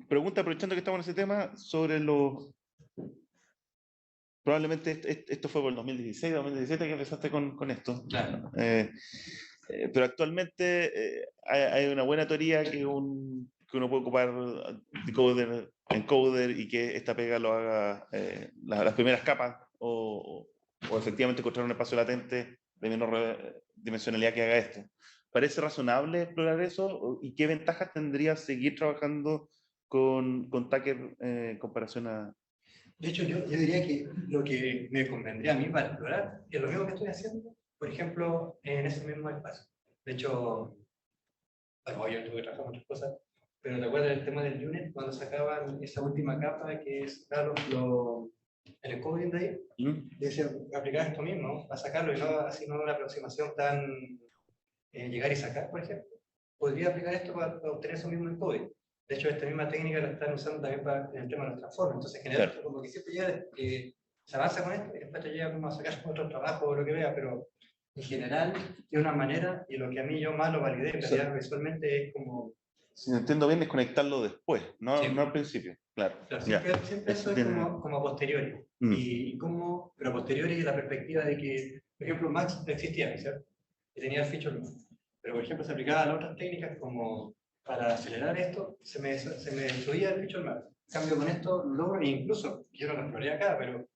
Pregunta, aprovechando que estamos en ese tema, sobre los... Probablemente esto fue por el 2016, 2017 que empezaste con esto. Claro. Pero actualmente hay una buena teoría que uno puede ocupar decoder, encoder, y que esta pega lo haga las primeras capas, o efectivamente encontrar un espacio latente de menor dimensionalidad que haga esto. ¿Parece razonable explorar eso? ¿Y qué ventajas tendría seguir trabajando con Tucker en comparación a... De hecho, yo diría que lo que me convendría a mí para explorar es lo mismo que estoy haciendo, por ejemplo, en ese mismo espacio. De hecho, bueno, yo tuve que trabajar muchas cosas, pero te acuerdas del tema del unit, cuando sacaban esa última capa que es el encoding de ahí, decía, aplicar esto mismo para sacarlo y no así no una aproximación tan llegar y sacar, por ejemplo. Podría aplicar esto para obtener eso mismo encoding. De hecho, esta misma técnica la están usando también para el tema de los transformes. Entonces, en general, como que siempre llega, se avanza con esto y después te llega como a sacar otro trabajo o lo que vea, pero en general tiene una manera, y lo que a mí yo más lo validé en realidad visualmente es como... Si entiendo bien, es conectarlo después, no, Sí. no al principio. Claro. Claro, Ya. siempre eso es como a posteriori. Y como, pero a posteriori de la perspectiva de que, por ejemplo, Max existía, ¿cierto? Y tenía el feature map. Pero, por ejemplo, se aplicaba a otras técnicas como para acelerar esto, se me destruía el feature map. En cambio, con esto logro, e incluso, yo no lo exploré acá, pero,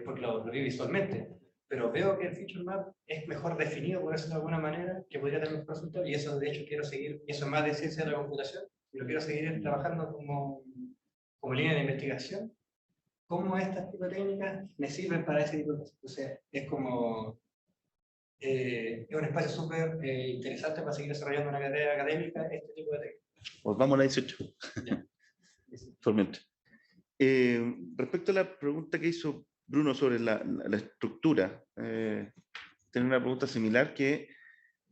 porque lo vi visualmente, pero veo que el feature map es mejor definido, por decirlo de alguna manera, que podría tener mejor resultado, y eso de hecho quiero seguir, y eso es más de ciencia de la computación, y lo quiero seguir trabajando como línea de investigación, cómo estas tipo de técnicas me sirven para ese tipo de cosas. O sea, es como... es un espacio súper interesante para seguir desarrollando una carrera académica, este tipo de técnicas. Pues vamos a la 18. Formalmente. Respecto a la pregunta que hizo Bruno sobre la estructura, tengo una pregunta similar, que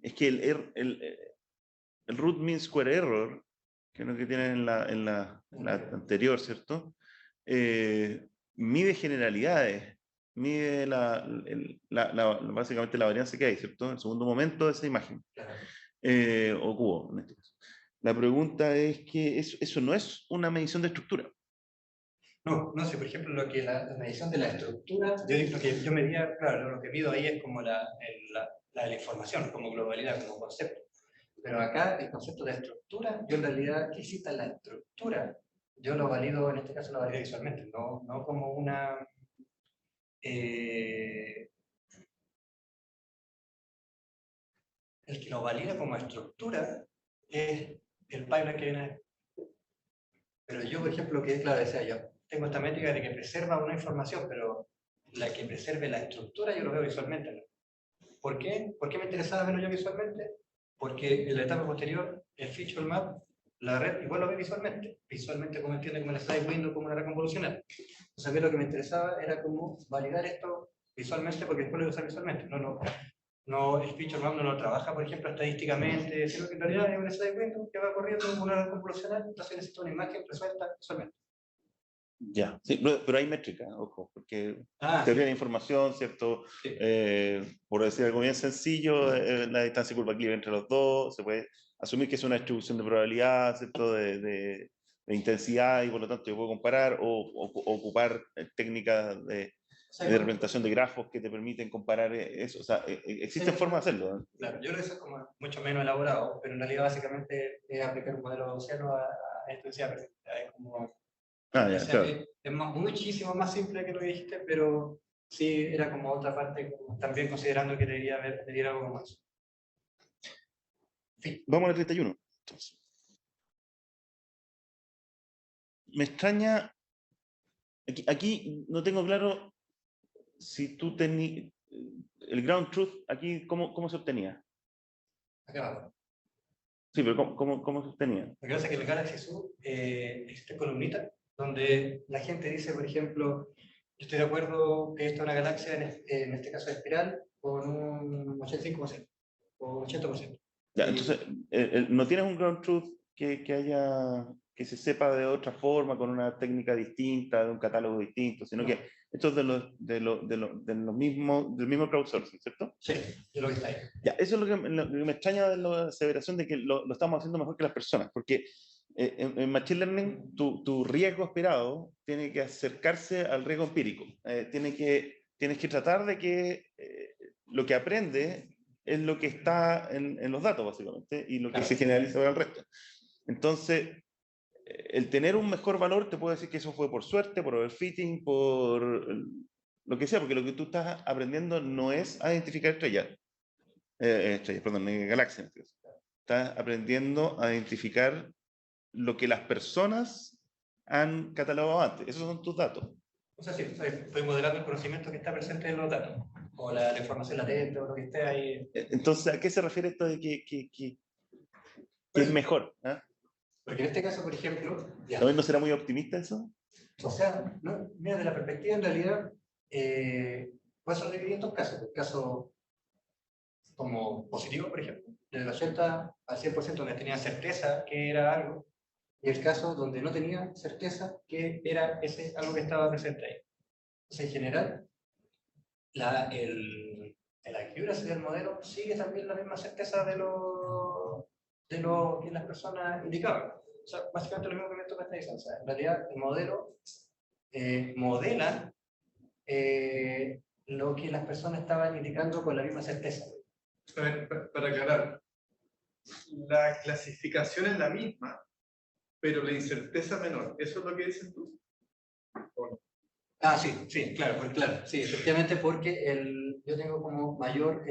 es que el root mean square error, que es lo que tienen en la anterior, ¿cierto? Mide generalidades, mide básicamente la varianza que hay, ¿cierto? En el segundo momento de esa imagen, o cubo, en este caso. La pregunta es que eso no es una medición de estructura. No sé, por ejemplo, la medición de la estructura, lo que yo medía, claro, lo que mido ahí es como la información, como globalidad, como concepto. Pero acá el concepto de estructura, yo en realidad, ¿qué cita la estructura? Yo lo valido, en este caso lo valido visualmente, no como una... el que lo valida como estructura es el pipeline que viene. Pero yo, por ejemplo, que claro, decía yo, tengo esta métrica de que preserva una información, pero la que preserve la estructura yo lo veo visualmente, ¿no? ¿Por qué? ¿Por qué me interesaba verlo yo visualmente? Porque en la etapa posterior, el feature map, la red igual lo ve visualmente. Visualmente, como entiende, como el slide window, como una red convolucional. Entonces, a mí lo que me interesaba era como validar esto visualmente, porque después lo voy a usar visualmente. No, el feature map no lo trabaja, por ejemplo, estadísticamente, sino que en realidad es un slide window que va corriendo como una red convolucional, entonces necesito una imagen resuelta visualmente. Ya, sí, pero hay métrica, ojo, porque teoría Sí. de la información, ¿cierto? Sí. Por decir algo bien sencillo, la distancia curva equilibre entre los dos, se puede asumir que es una distribución de probabilidad, ¿cierto? De intensidad, y por lo tanto yo puedo comparar o ocupar técnicas de representación de grafos que te permiten comparar eso. O sea, existen formas de hacerlo, ¿eh? Claro, yo creo que eso es como mucho menos elaborado, pero en realidad básicamente es aplicar un modelo gaussiano a intensidad perfecta. Es como, Ya, o sea, claro. es muchísimo más simple que lo que dijiste, pero sí era como otra parte, como también considerando que debería haber algo más. Sí. Vamos al 31. Entonces. Me extraña, aquí no tengo claro si tú tenías, el ground truth, aquí, ¿cómo se obtenía? Acá abajo. Sí, pero ¿cómo se obtenía? Lo que pasa es que en el Galaxy Zoo existe columnita donde la gente dice, por ejemplo, yo estoy de acuerdo que esta es una galaxia, en este caso espiral, con un 85% o un 80%. Ya, entonces, no tienes un ground truth que se sepa de otra forma, con una técnica distinta, de un catálogo distinto, sino No. que esto es del mismo crowdsourcing, ¿cierto? Sí, de lo que está ahí. Ya, eso es lo que me extraña de la aseveración de que lo estamos haciendo mejor que las personas, porque en Machine Learning tu riesgo esperado tiene que acercarse al riesgo empírico. Tienes que tratar de que lo que aprende es lo que está en los datos, básicamente, y lo que se generaliza para el resto. Entonces, el tener un mejor valor te puedo decir que eso fue por suerte, por overfitting, por lo que sea, porque lo que tú estás aprendiendo no es a identificar estrellas, galaxias. Estás aprendiendo a identificar lo que las personas han catalogado antes. Esos son tus datos. O sea, sí, estoy modelando el conocimiento que está presente en los datos, o la información latente, o lo que esté ahí. Entonces, ¿a qué se refiere esto de que es mejor? ¿Eh? Porque en este caso, por ejemplo, ya. ¿No será muy optimista eso? O sea, no, mira, de la perspectiva en realidad, puede ser dividido en dos casos. El caso como positivo, por ejemplo, del 80 al 100% donde tenía certeza que era algo, y el caso donde no tenía certeza que era ese algo que estaba presente ahí. Entonces, en general, el accuracy del modelo sigue también la misma certeza de lo que las personas indicaban. O sea, básicamente lo mismo que me toca esta distancia. En realidad, el modelo modela lo que las personas estaban indicando con la misma certeza. A ver, para aclarar, la clasificación es la misma, pero la incerteza menor. ¿Eso es lo que dices tú? Sí, claro, pues claro, sí, efectivamente, porque yo tengo como mayor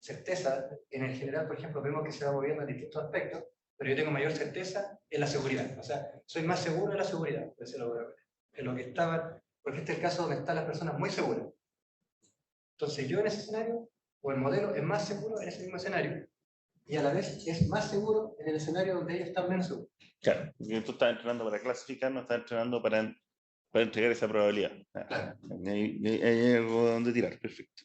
certeza, en el general, por ejemplo, vemos que se va moviendo en distintos aspectos, pero yo tengo mayor certeza en la seguridad, o sea, soy más seguro en la seguridad, en lo que estaba, porque este es el caso donde están las personas muy seguras. Entonces yo en ese escenario, o el modelo es más seguro en ese mismo escenario, y a la vez es más seguro en el escenario donde ellos están menos seguros. Claro, porque tú estás entrenando para clasificar, no estás entrenando para entregar esa probabilidad. Claro. Hay algo donde tirar, perfecto.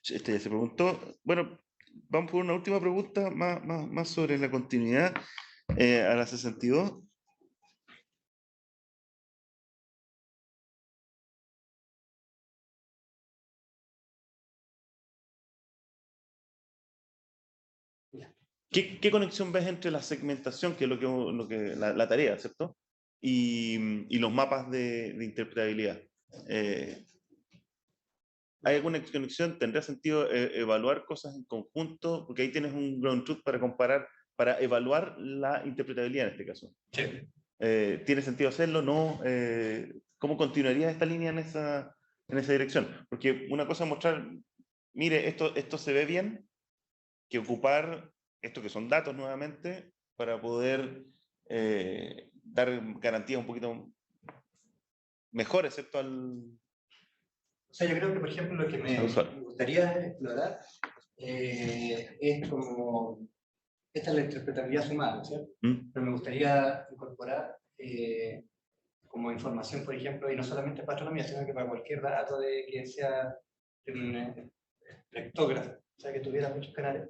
Este ya se preguntó. Bueno, vamos por una última pregunta más sobre la continuidad a la 62. ¿Qué conexión ves entre la segmentación, que es la tarea, ¿cierto? Y los mapas de interpretabilidad? ¿Hay alguna conexión? ¿Tendría sentido evaluar cosas en conjunto? Porque ahí tienes un ground truth para comparar, para evaluar la interpretabilidad en este caso. Sí. ¿Tiene sentido hacerlo? ¿No? ¿Cómo continuaría esta línea en esa dirección? Porque una cosa es mostrar, mire, esto se ve bien, que ocupar esto que son datos nuevamente para poder dar garantías un poquito mejores, ¿cierto? O sea, yo creo que, por ejemplo, lo que me gustaría explorar es como, esta es la interpretabilidad sumada, ¿cierto? Pero me gustaría incorporar como información, por ejemplo, y no solamente para astronomía, sino que para cualquier dato de que sea un lectógrafo, o sea, que tuviera muchos canales.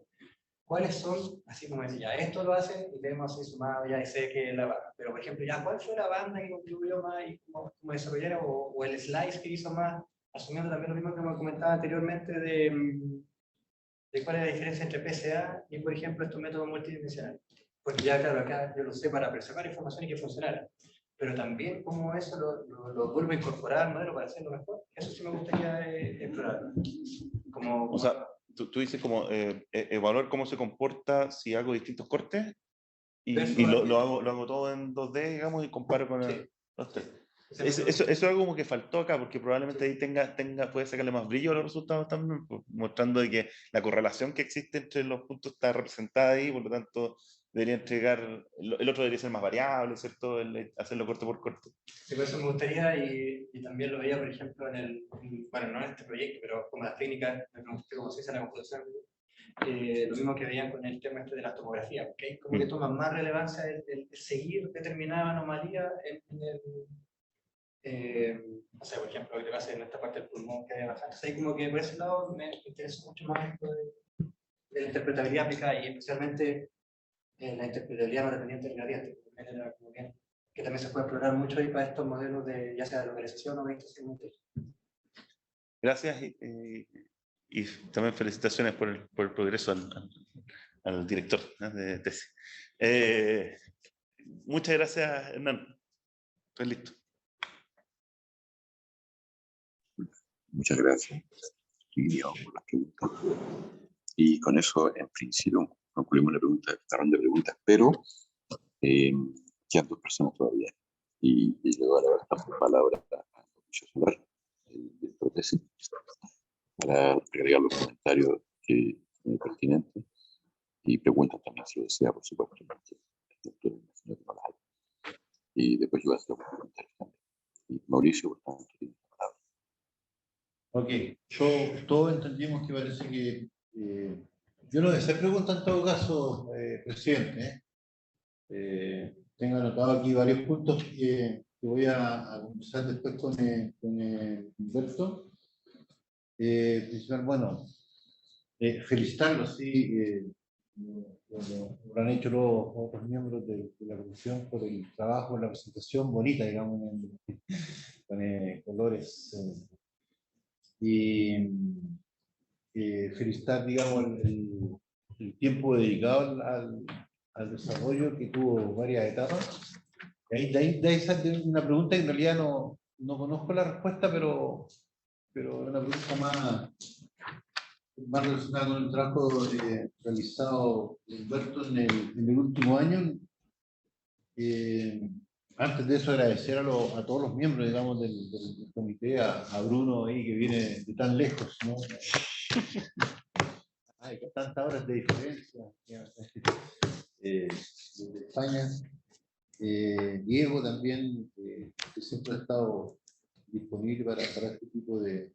¿Cuáles son, así como decía, ya esto lo hace y tenemos así sumado ya y sé que es la banda, pero por ejemplo, ya cuál fue la banda que contribuyó más y cómo desarrollar o el slice que hizo más, asumiendo también lo mismo que me comentaba anteriormente de cuál es la diferencia entre PSA y, por ejemplo, estos métodos multidimensionales. Porque ya, claro, acá yo lo sé para preservar información y que funcionara, pero también cómo eso lo vuelve a incorporar al modelo para hacerlo mejor. Eso sí me gustaría explorar. O sea, tú dices como evaluar cómo se comporta si hago distintos cortes y lo hago todo en 2D, digamos, y comparo con los tres. Eso es algo como que faltó acá, porque probablemente ahí puede sacarle más brillo a los resultados también, pues, mostrando de que la correlación que existe entre los puntos está representada ahí, por lo tanto debería entregar, el otro debería ser más variable, ¿cierto? Hacerlo corte por corte. Sí, por eso me gustaría, y también lo veía, por ejemplo, bueno, no en este proyecto, pero como las técnicas, me pregunté cómo se dice la computación, lo mismo que veían con el tema de la tomografía, ¿okay? Como que toma más relevancia el seguir determinada anomalía en no sé, por ejemplo, lo que pasa en esta parte del pulmón que hay bastante. Entonces, ahí como que por ese lado me interesa mucho más esto de la interpretabilidad aplicada y especialmente la interpretabilidad no dependiente del gradiente, que también se puede explorar mucho ahí para estos modelos de ya sea de localización o de extensión. Gracias y también felicitaciones por el progreso al director, ¿no?, de tesis. Muchas gracias, Hernán. Estoy listo. Muchas gracias, Lidio, por las preguntas. Y con eso, en principio, concluimos esta ronda de preguntas, pero quedan 2 personas todavía. Y le voy a dar la palabra a Mauricio Solar, el director de tesis, para agregar los comentarios que son pertinentes y preguntas también, si lo desea, por supuesto. Y después yo voy a hacer los comentarios también. Y Mauricio, por tanto, tiene la palabra. Ok, todos entendimos que parece que yo no deseo preguntar en todo caso, presidente. Tengo anotado aquí varios puntos que voy a conversar después con Humberto. Bueno, felicitarlo, sí, lo han hecho los otros miembros de la comisión por el trabajo, la presentación bonita, digamos, con colores. Y felicitar, digamos, el tiempo dedicado al desarrollo, que tuvo varias etapas. De ahí sale una pregunta que en realidad no conozco la respuesta, pero es una pregunta más relacionada con el trabajo realizado Humberto en el último año. Antes de eso, agradecer a todos los miembros, digamos, del comité, a Bruno ahí, que viene de tan lejos, ¿no? Hay tantas horas de diferencia desde España. Diego también, que siempre ha estado disponible para este tipo de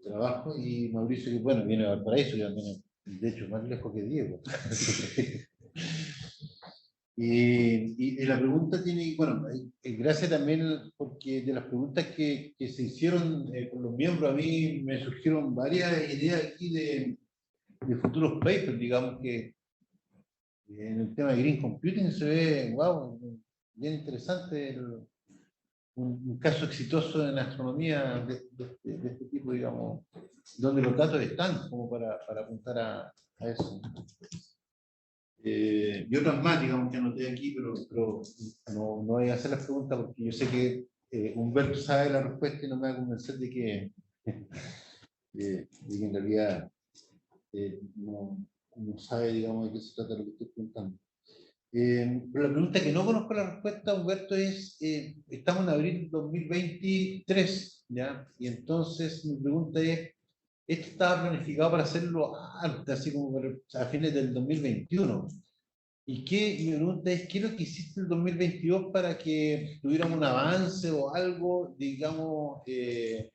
trabajo, y Mauricio, que bueno, viene de Valparaíso, de hecho más lejos que Diego. Y la pregunta tiene, bueno, gracias también, porque de las preguntas que se hicieron con los miembros, a mí me surgieron varias ideas aquí de futuros papers, digamos, que en el tema de Green Computing se ve, wow, bien interesante, un caso exitoso en astronomía de este tipo, digamos, donde los datos están como para apuntar a eso. Y otras más, digamos, que anoté aquí, pero no voy a hacer las preguntas porque yo sé que Humberto sabe la respuesta y no me va a convencer de que en realidad no sabe, digamos, de qué se trata lo que estoy preguntando. Pero la pregunta que no conozco la respuesta, Humberto, es, estamos en abril 2023, ¿ya? Y entonces mi pregunta es, ¿esto estaba planificado para hacerlo antes, así como a fines del 2021? Mi pregunta es, ¿qué es lo que hiciste el 2022 para que tuviéramos un avance o algo, digamos, que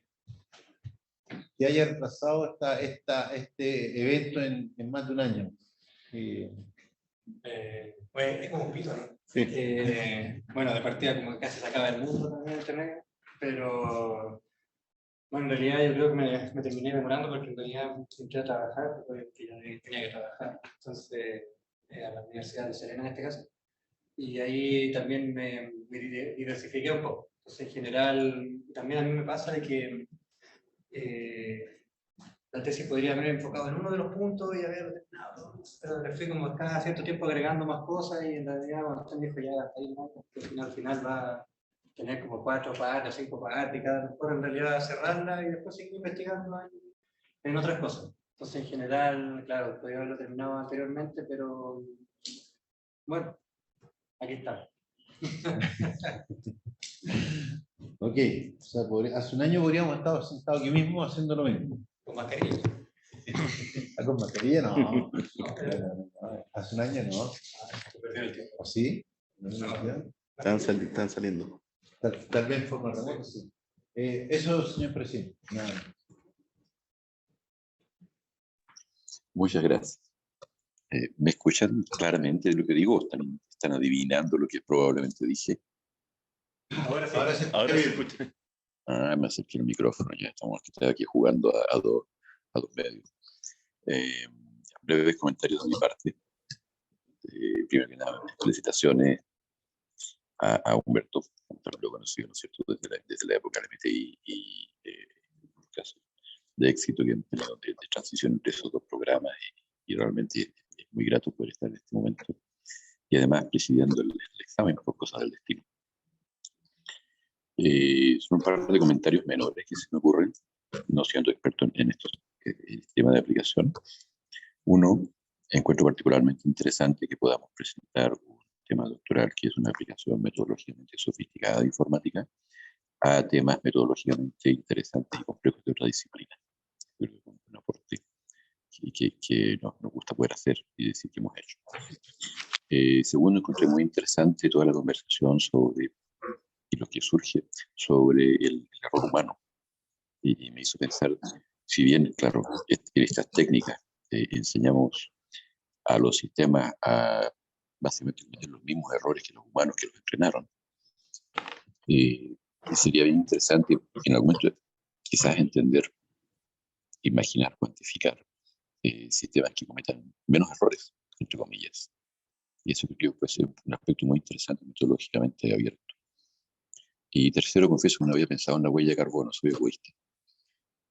haya retrasado este evento en más de un año? Pues es como un pito, ¿no? Sí. Bueno, de partida como que casi se acaba el mundo también Internet, pero bueno, en realidad yo creo que me terminé demorando porque en realidad entré a trabajar, porque ya tenía que trabajar, entonces a la Universidad de Serena en este caso, y ahí también me diversifiqué un poco. Entonces en general, también a mí me pasa de que la tesis podría haber enfocado en uno de los puntos y haber terminado, ¿no? Pero le fui como cada cierto tiempo agregando más cosas y en realidad cuando usted me dijo ya hasta ahí, ¿no? Que al final va a tener como 4 partes, 5 partes, y cada mejor en realidad cerrarla y después seguir investigando en otras cosas. Entonces en general, claro, podría haberlo terminado anteriormente, pero bueno, aquí está. Ok, o sea, hace un año podríamos estar sentados aquí mismo haciendo lo mismo. Con mascarilla. ¿Ah, con mascarilla? No. No, Hace un año no. perdió el tiempo. ¿O sí? Están saliendo. Tal vez en forma remota, sí. Eso, señor presidente. Nada. Muchas gracias. ¿Me escuchan claramente lo que digo? ¿Están adivinando lo que probablemente dije? Ahora sí. Ahora sí. Ahora se escucha. Me acerqué el micrófono, ya estamos aquí jugando a dos medios. Breves comentarios de mi parte. Primero que nada, felicitaciones a Humberto, también lo conocido, ¿no es cierto?, desde la época del MTI y caso de éxito que hemos tenido de transición entre esos dos programas y realmente es muy grato poder estar en este momento y además presidiendo el examen por cosas del destino. Son un par de comentarios menores que se me ocurren, no siendo experto en estos temas de aplicación. Uno, encuentro particularmente interesante que podamos presentar un tema doctoral que es una aplicación metodológicamente sofisticada de informática a temas metodológicamente interesantes y complejos de otra disciplina. Creo que es un aporte que nos gusta poder hacer y decir que hemos hecho. Segundo, encontré muy interesante toda la conversación sobre y lo que surge sobre el error humano. Y me hizo pensar, si bien, claro, en estas técnicas enseñamos a los sistemas a básicamente cometer los mismos errores que los humanos que los entrenaron, y sería bien interesante en algún momento quizás entender, imaginar, cuantificar sistemas que cometan menos errores, entre comillas. Y eso creo que puede ser un aspecto muy interesante, metodológicamente abierto. Y tercero, confieso que no había pensado en la huella de carbono, soy egoísta.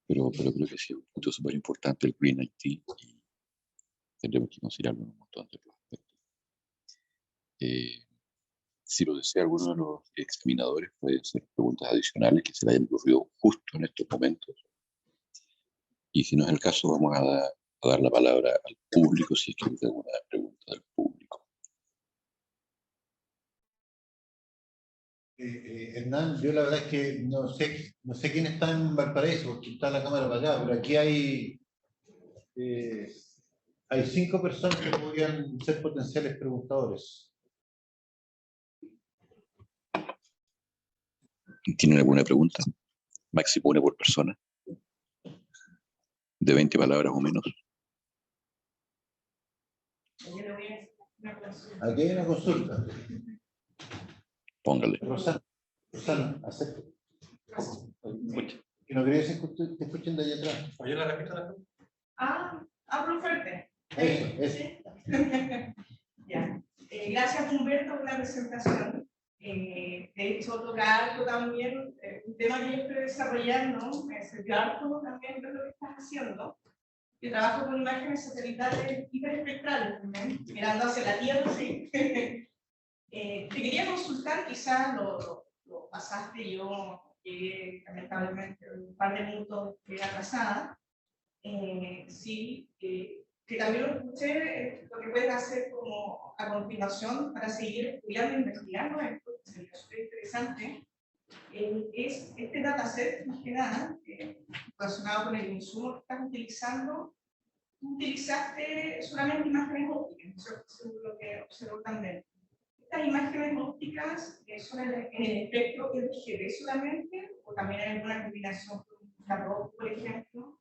Pero creo que sí es un punto súper importante el Green IT y tendremos que considerarlo en un montón de otros aspectos. Si lo desea alguno de los examinadores, pueden ser preguntas adicionales que se le hayan ocurrido justo en estos momentos. Y si no es el caso, vamos a dar la palabra al público si es que hay alguna pregunta del público. Hernán, yo la verdad es que no sé quién está en Valparaíso, porque está la cámara para allá, pero aquí hay 5 personas que podrían ser potenciales preguntadores. ¿Tienen alguna pregunta? Máximo una por persona. De 20 palabras o menos. Aquí hay una consulta. Póngale. Rosana, acepto. Que no quería que te escuchen de allá atrás. Oye, la repito la pregunta. Hablo fuerte. Eso. Ya. Gracias, Humberto, por la presentación. De hecho, toca algo también, un tema que yo espero desarrollar, ¿no? Me sirvió harto también de lo que estás haciendo. Yo trabajo con imágenes satelitales hiperespectrales también, mirando hacia la Tierra, sí. Te quería consultar, quizás lo pasaste, yo llegué lamentablemente un par de minutos atrasada. Sí, que también lo escuché, lo que puedes hacer como a continuación para seguir estudiando e investigando, esto que sería súper interesante, es este dataset, más que nada, relacionado con el insumo que estás utilizando, tú utilizaste solamente imágenes ópticas, eso es lo que observo también. ¿Estas imágenes ópticas son en el espectro RGB solamente, o también hay alguna combinación con infrarrojo, por ejemplo?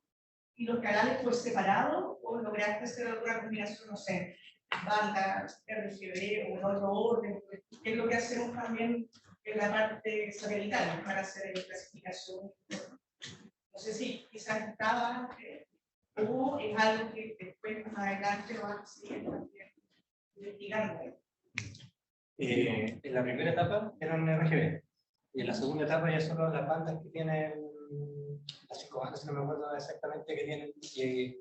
¿Y los canales por separado, o lograste hacer alguna combinación, no sé, bandas, RGB o en otro orden? ¿Qué es lo que hacemos también en la parte satelital para hacer clasificación? No sé si quizás estaba, o es algo que después más adelante vas a seguir también investigando. En la primera etapa eran RGB, y en la segunda etapa ya son las bandas que tienen, las 5 bandas, no me acuerdo exactamente que tienen, y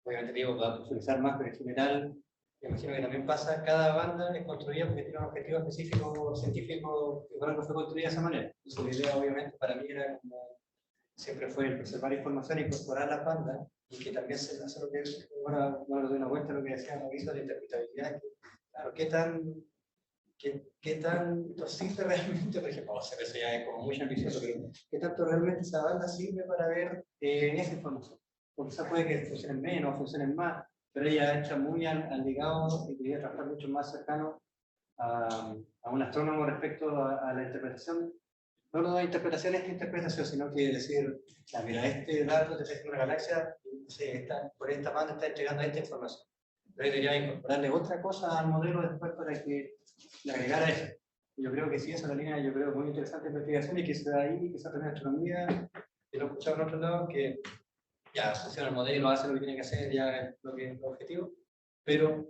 obviamente digo, va a profundizar más, pero en general, me imagino que también pasa, cada banda es construida porque tiene un objetivo específico científico, que por algo fue construida de esa manera. Entonces la idea obviamente para mí era como, siempre fue el preservar información, incorporar las bandas, y que también se hace lo que es, ahora doy una vuelta a lo que decía Mauricio de interpretabilidad, que, claro, qué tanto sirve realmente, por ejemplo, vamos a hacer eso ya es como muy ambicioso, pero qué tanto realmente esa banda sirve para ver esa información. Porque quizás puede que funcionen menos, funcionen más, pero ella está muy al ligado y quería trabajar mucho más cercano a un astrónomo respecto a la interpretación. No lo de interpretación es interpretación, sino que decir, ya, mira, este dato te está haciendo una galaxia, por esta banda está entregando esta información. Pero quería incorporarle otra cosa al modelo después para que le agregara eso. Yo creo que sí, esa es la línea, yo creo, muy interesante de investigación, y que se da ahí, que se aprende astronomía, y lo he escuchado en otro lado, que ya funciona el modelo, hace lo que tiene que hacer, ya es lo que es el objetivo, pero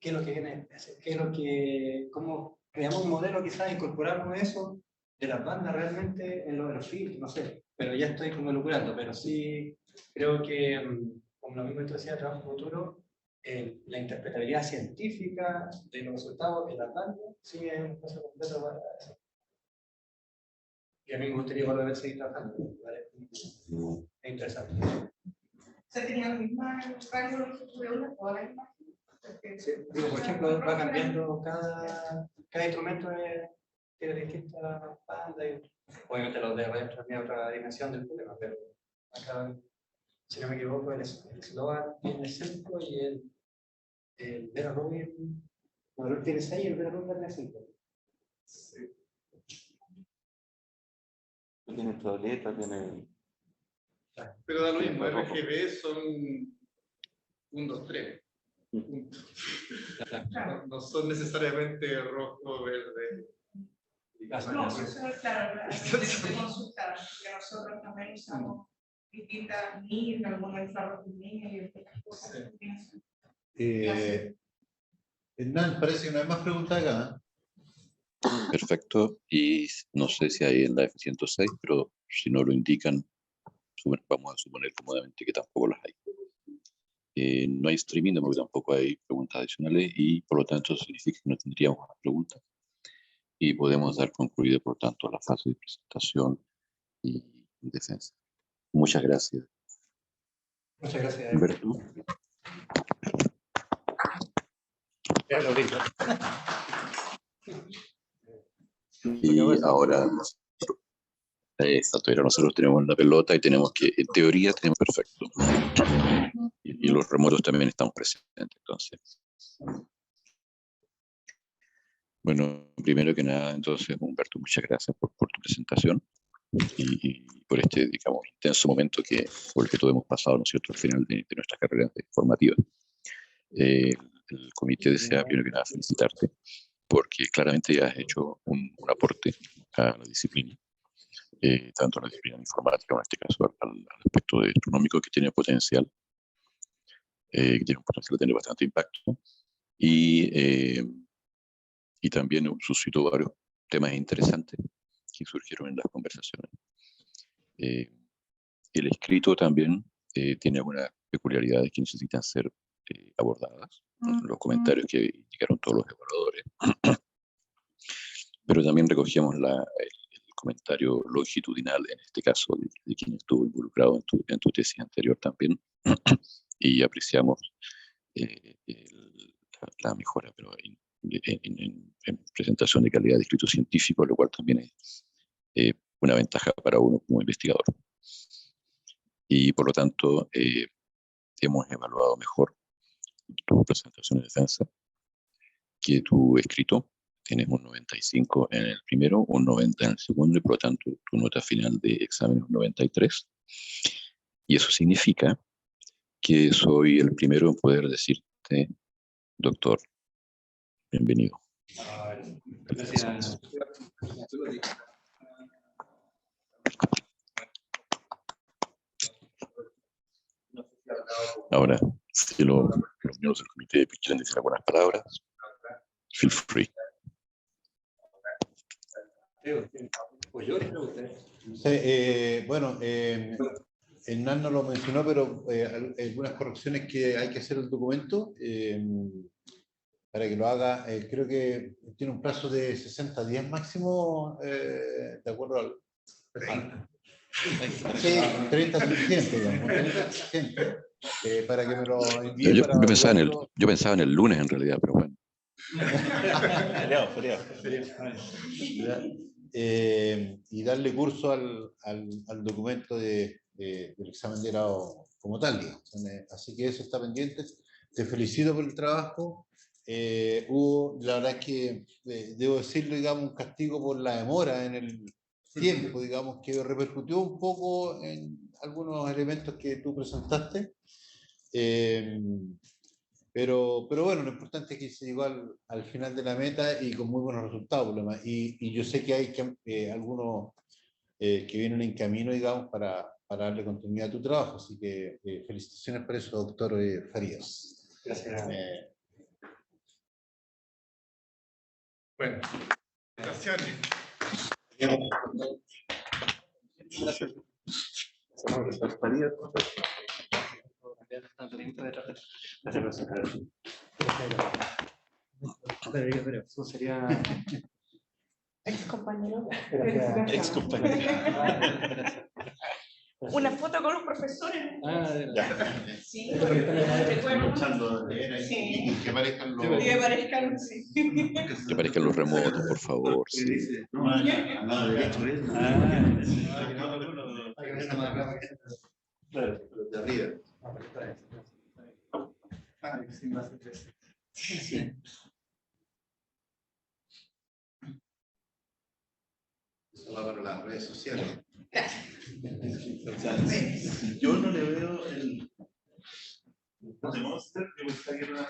¿qué es lo que viene a hacer? ¿Qué es lo que, cómo creamos un modelo, quizás incorporamos eso de las bandas realmente en los filtros, no sé, pero ya estoy como locurando, pero sí creo que, como lo mismo tú decías, trabajo futuro, la interpretabilidad científica de los resultados de las bandas, sí es un caso completo para eso. Y a mí me gustaría volver a seguir trabajando, ¿vale? Es interesante. ¿Se tenía la misma rango de longitud de onda toda la imagen? Sí, digo, por ejemplo, va cambiando cada instrumento tiene distintas bandas, y obviamente los de radio también otra dimensión del problema, pero acá, si no me equivoco, el Sloan tiene 5 y el Vera Rubin, bueno, tiene 6 y el Vera Rubin tiene 5. Sí. Tiene tableta, tiene... Pero da lo mismo, RGB son 1, 2, 3. No son necesariamente rojo, verde. No, eso es claro, hay que consultar, porque nosotros también usamos distintas NIR, algunos infrarrojos NIR y otras cosas. Hernán, parece que no hay más preguntas acá. Perfecto, y no sé si hay en la F106, pero si no lo indican, vamos a suponer cómodamente que tampoco las hay. No hay streaming, de modo que tampoco hay preguntas adicionales, y por lo tanto eso significa que no tendríamos más preguntas y podemos dar concluida, por tanto, la fase de presentación y defensa. Muchas gracias. Muchas gracias. Humberto. Y ahora nosotros tenemos la pelota y tenemos que, en teoría, tenemos perfecto. Y los remotos también están presentes. Entonces, bueno, primero que nada, entonces, Humberto, muchas gracias por tu presentación y por este, digamos, intenso momento por el que todos hemos pasado, ¿no es cierto?, al final de nuestra carrera formativa. El comité desea, primero que nada, felicitarte, porque claramente ya has hecho un aporte a la disciplina, tanto a la disciplina informática, en este caso al aspecto astronómico, que tiene potencial, que tiene un potencial de tener bastante impacto, y también suscitó varios temas interesantes que surgieron en las conversaciones. El escrito también tiene algunas peculiaridades que necesitan ser abordadas, los comentarios que indicaron todos los evaluadores, pero también recogíamos el comentario longitudinal, en este caso, de quien estuvo involucrado en tu tesis anterior también, y apreciamos la mejora, pero en presentación de calidad de escrito científico, lo cual también es una ventaja para uno como investigador. Y por lo tanto, hemos evaluado mejor tu presentación de defensa que tu escrito. Tienes un 95 en el primero, un 90 en el segundo, y por lo tanto tu nota final de examen es un 93. Y eso significa que soy el primero en poder decirte, doctor, bienvenido. Gracias. Ahora, si los miembros del comité quieren decir algunas palabras, feel free. Bueno, Hernán no lo mencionó, pero algunas correcciones que hay que hacer el documento para que lo haga. Creo que tiene un plazo de 60 días máximo, de acuerdo al... Sí, 30 suficiente, digamos, 30 suficiente, para que me lo envíe. Yo pensaba en el lunes en realidad, pero bueno. Feriado. Y darle curso al documento del examen de grado como tal, digamos. Así que eso está pendiente. Te felicito por el trabajo. Hubo, la verdad es que debo decirlo, digamos, un castigo por la demora en el tiempo, digamos, que repercutió un poco en algunos elementos que tú presentaste. Pero bueno, lo importante es que se llegó al final de la meta y con muy buenos resultados. Y yo sé que hay algunos que vienen en camino, digamos, para darle continuidad a tu trabajo. Así que felicitaciones por eso, doctor Farías. Gracias. Bueno, gracias. Eso sería... Ex compañero. Ex compañero. Una foto con los profesores. Sí. Sí. Que parezcan los... Que parezcan, sí. Que parezcan los remotos, por favor. Sí. de arriba. Eso va para las redes sociales. Yo no le veo el... No sé, monster, que me está aquí en una...